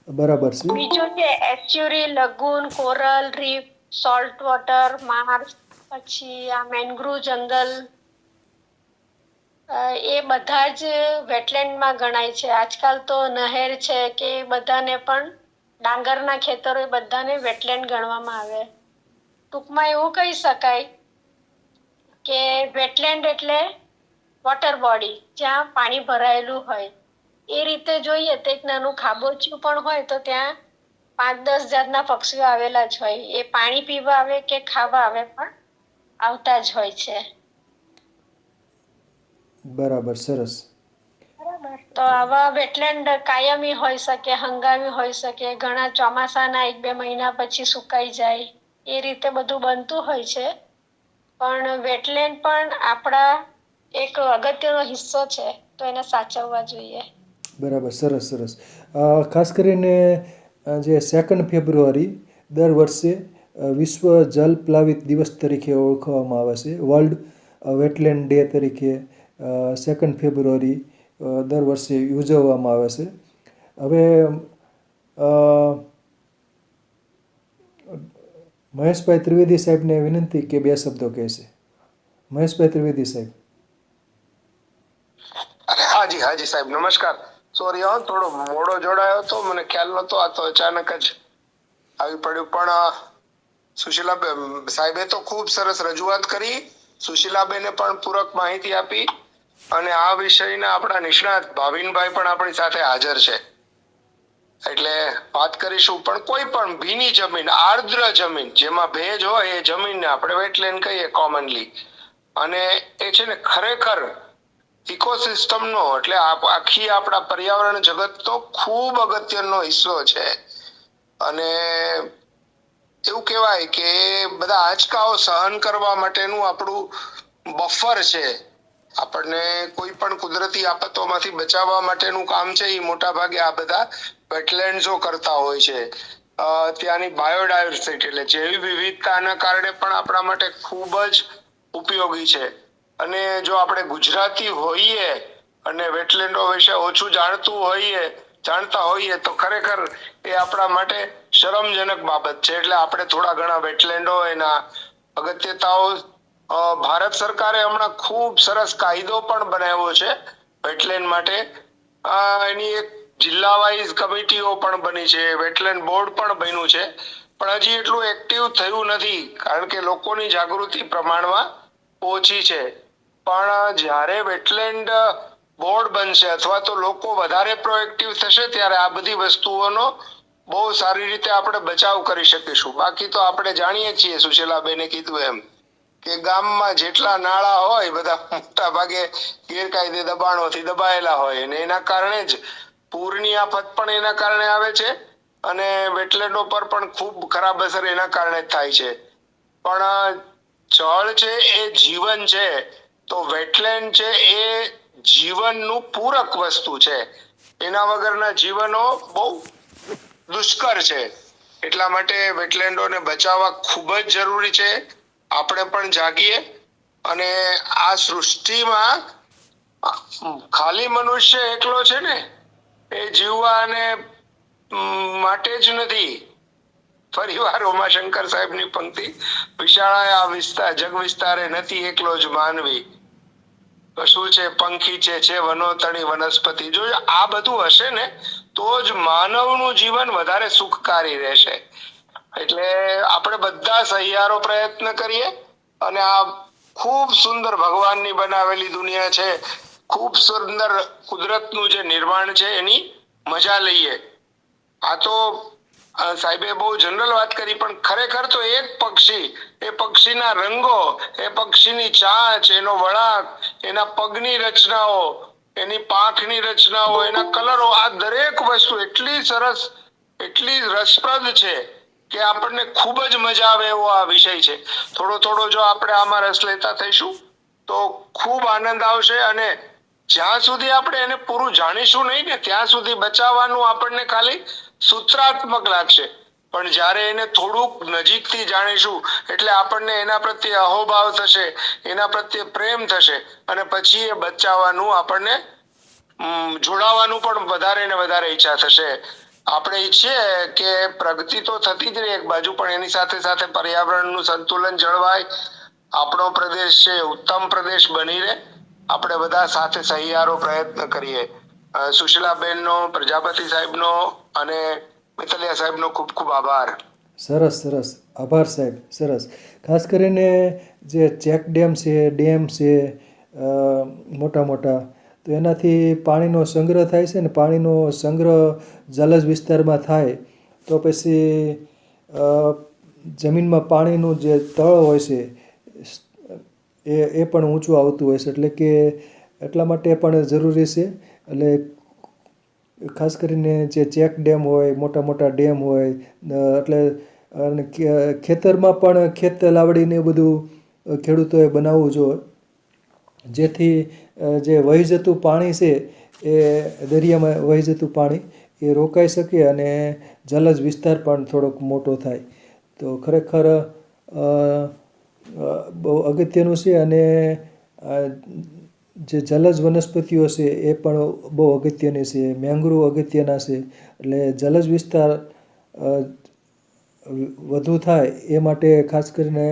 બરાબર છે. બીજું છે એસ્ચ્યુરી, લગૂન, coral reef, salt water, marsh, પછી આ મેંગ્રુવ જંગલ, એ બધા જ વેટલેન્ડમાં ગણાય છે. આજકાલ તો નહેર છે કે બધાને પણ ડાંગરના ખેતરો એ બધાને વેટલેન્ડ ગણવામાં આવે. ટૂંકમાં એવું કહી શકાય કે વેટલેન્ડ એટલે વોટર બોડી, જ્યાં પાણી ભરાયેલું હોય. એ રીતે જોઈએ તો એક નાનું ખાબોચિયું પણ હોય તો ત્યાં 5-10 જાતના પક્ષીઓ આવેલા જ હોય. એ પાણી પીવા આવે કે ખાવા આવે પણ આવતા જ હોય છે. બરાબર, સરસ. તો આવા વેટલેન્ડ કાયમી હોઈ શકે, હંગામી હોઈ શકે, ઘણા ચોમાસાના 1-2 મહિના પછી સુકાઈ જાય, એ રીતે બધું બનતું હોય છે. પણ વેટલેન્ડ પણ આપણા એક અગત્યનો હિસ્સો છે, તો એને સાચવવા જોઈએ. બરાબર, સરસ સરસ. ખાસ કરીને જે 2 ફેબ્રુઆરી દર વર્ષે વિશ્વ જલ પ્લાવિત દિવસ તરીકે ઓળખવામાં આવે છે. વર્લ્ડ વેટલેન્ડ ડે તરીકે 2 ફેબ્રુઆરી દર વર્ષે ઉજવવામાં આવે છે. હવે મહેશભાઈ ત્રિવેદી સાહેબને વિનંતી કે 2 શબ્દો કહેશે. મહેશભાઈ ત્રિવેદી સાહેબ. હાજી હાજી સાહેબ, નમસ્કાર. સોરી થોડો મોડો જોડાયો તો, મને ખ્યાલ નતો. આ તો અચાનક જ આવી પડ્યું. પણ સુશીલાબેન સાહેબે તો ખૂબ સરસ રજૂઆત કરી. સુશીલાબેને પણ પૂરક માહિતી આપી અને આ વિષયના આપણા નિષ્ણાત ભાવિનભાઈ પણ આપણી સાથે હાજર છે, એટલે વાત કરીશું. પણ કોઈ પણ ભીની જમીન, આર્દ્ર જમીન જેમાં ભેજ હોય એ જમીનને આપણે વેટલેન્ડ કહીએ કોમનલી. અને એ છે ને ખરેખર ઇકોસિસ્ટમનો એટલે આખી આપણા પર્યાવરણ જગતનો ખૂબ અગત્યનો હિસ્સો છે. અને એવું કહેવાય કે બધા આંચકાઓ સહન કરવા માટેનું આપણું બફર છે. આપણને કોઈ પણ કુદરતી આફતોમાંથી બચાવવા માટેનું કામ છે એ મોટા ભાગે આ બધા વેટલેન્ડ્સો કરતા હોય છે. ત્યાંની બાયોડાયવર્સિટી એટલે જૈવ વિવિધતાના કારણે પણ આપણા માટે ખૂબ જ ઉપયોગી છે. અને જો આપણે ગુજરાતી હોઈએ અને વેટલેન્ડો વિશે ઓછું જાણતા હોઈએ તો ખરેખર એ આપણા માટે શરમજનક બાબત છે. એટલે આપણે થોડા ઘણા વેટલેન્ડો, એના અગત્યતાઓ, ભારત સરકારે હમણાં ખૂબ સરસ કાયદો પણ બનાવ્યો છે વેટલેન્ડ માટે. એની એક જિલ્લા વાઇઝ કમિટીઓ પણ બની છે, વેટલેન્ડ બોર્ડ પણ બન્યું છે, પણ હજી એટલું એક્ટિવ થયું નથી કારણ કે લોકોની જાગૃતિ પ્રમાણમાં ઓછી છે. પણ જ્યારે વેટલેન્ડ બોર્ડ બનશે અથવા તો લોકો વધારે પ્રોએક્ટિવ થશે ત્યારે આ બધી વસ્તુઓનો બહુ સારી રીતે આપણે બચાવ કરી શકીશું. બાકી તો આપણે જાણીએ છીએ, સુશીલાબેને કીધું એમ, કે ગામમાં જેટલા નાળા હોય બધા મોટા ભાગે ગેરકાયદે દબાણોથી દબાયેલા હોય અને એના કારણે જ પૂરની આફત પણ એના કારણે આવે છે અને વેટલેન્ડો પર પણ ખૂબ ખરાબ અસર એના કારણે થાય છે. પણ જળ છે એ જીવન છે, તો વેટલેન્ડ છે એ જીવનનું પૂરક વસ્તુ છે. એના વગરના જીવનો બહુ દુષ્કર છે. એટલા માટે વેટલેન્ડોને બચાવવા ખૂબ જ જરૂરી છે. આપણે પણ જાગીએ અને આ સૃષ્ટિમાં ખાલી મનુષ્ય એકલો છે ને એ જીવવા અને માટે જ નથી. ફરીવાર ઉમાશંકર સાહેબની પંક્તિ, વિશાળાએ આ વિસ્તાર જગ વિસ્તારે નથી એકલો જ માનવી, શું છે પંખી છે વનોતણી વનસ્પતિ. જો આ બધું હશે ને તો જ માનવનું જીવન વધારે સુખકારી રહેશે. એટલે આપણે બધા સહિયારો પ્રયત્ન કરીએ અને આ ખૂબ સુંદર ભગવાનની બનાવેલી દુનિયા છે, ખૂબ સુંદર કુદરતનું જે નિર્માણ છે એની મજા લઈએ. આ તો સાહેબે બહુ જનરલ વાત કરી, પણ ખરેખર તો એક પક્ષી, એ પક્ષીના રંગો, એ પક્ષીની ચાંચ, એનો વળાંક, એના પગની રચનાઓ, એની પાંખની રચનાઓ, એના કલરો, આ દરેક વસ્તુ એટલી સરસ, એટલી રસપ્રદ છે કે આપણને ખૂબ જ મજા આવે એવો આ વિષય છે. થોડો જો આપણે આમાં રસ લેતા થઈશું તો ખૂબ આનંદ આવશે. અને જ્યાં સુધી આપણે એને પૂરું જાણીશું નહીં ને ત્યાં સુધી બચાવવાનું આપણને ખાલી સૂત્રાત્મક લાગશે. પણ જ્યારે એને થોડુંક નજીકથી જાણીશું એટલે આપણને એના પ્રત્યે અહોભાવ થશે, એના પ્રત્યે પ્રેમ થશે અને પછી એ બચાવવાનું આપણને જોડાવાનું પણ વધારે ને વધારે ઈચ્છા થશે. આપણે ઈચ્છીએ કે પ્રગતિ તો થતી જ રહે એક બાજુ, પણ એની સાથે સાથે પર્યાવરણનું સંતુલન જળવાય, આપણો પ્રદેશ છે ઉત્તમ પ્રદેશ બની રહે. આપણે બધા સાથે સહિયારો પ્રયત્ન કરીએ. સુશીલાબેનનો, પ્રજાપતિ સાહેબનો અને મિતલિયા સાહેબનો ખૂબ ખૂબ આભાર. સરસ સરસ, આભાર સાહેબ, સરસ. ખાસ કરીને જે ચેક ડેમ છે મોટા મોટા, તો એનાથી પાણીનો સંગ્રહ થાય છે ને, પાણીનો સંગ્રહ જલજ વિસ્તારમાં થાય તો પછી જમીનમાં પાણીનું જે તળ હોય છે એ પણ ઊંચું આવતું હોય છે, એટલે કે એટલા માટે પણ જરૂરી છે. એટલે ખાસ કરીને જે ચેક ડેમ હોય, મોટા મોટા ડેમ હોય, એટલે અને ખેતરમાં પણ ખેત લાવડીને એ બધું ખેડૂતોએ બનાવવું જોઈએ, જેથી જે વહી જતું પાણી છે એ દરિયામાં વહી જતું પાણી એ રોકાઈ શકે અને જલજ વિસ્તાર પણ થોડોક મોટો થાય. તો ખરેખર બહુ અગત્યનું છે. અને જે જલજ વનસ્પતિઓ છે એ પણ બહુ અગત્યની છે. મેંગ્રુવ અગત્યના છે. એટલે જલજ વિસ્તાર વધુ થાય એ માટે ખાસ કરીને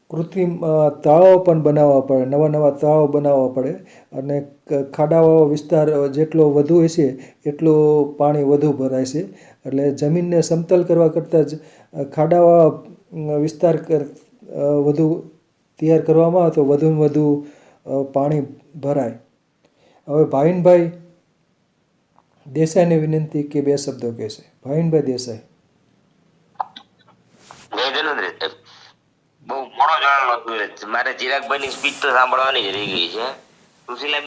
કૃત્રિમ તળાવો પણ બનાવવા પડે, નવા નવા તળાવો બનાવવા પડે. અને ખાડાવાળો વિસ્તાર જેટલો વધુ હશે એટલું પાણી વધુ ભરાય છે. એટલે જમીનને સમતલ કરવા કરતાં જ ખાડાવાળા વિસ્તાર વધુ તૈયાર કરવામાં આવે તો વધુને વધુ પાણી ભરાય. હવે ભાવિનભાઈ દેસાઈને વિનંતી કે 2 શબ્દો કહેશે. ભાવિનભાઈ દેસાઈ. જય ધનુદ્ર સાહેબ. બહુ મોડો જણાવવાનો હતું. મારે ચિરાગભાઈની સ્પીચ તો સાંભળવાની જ રહી ગઈ છે. સુશીલા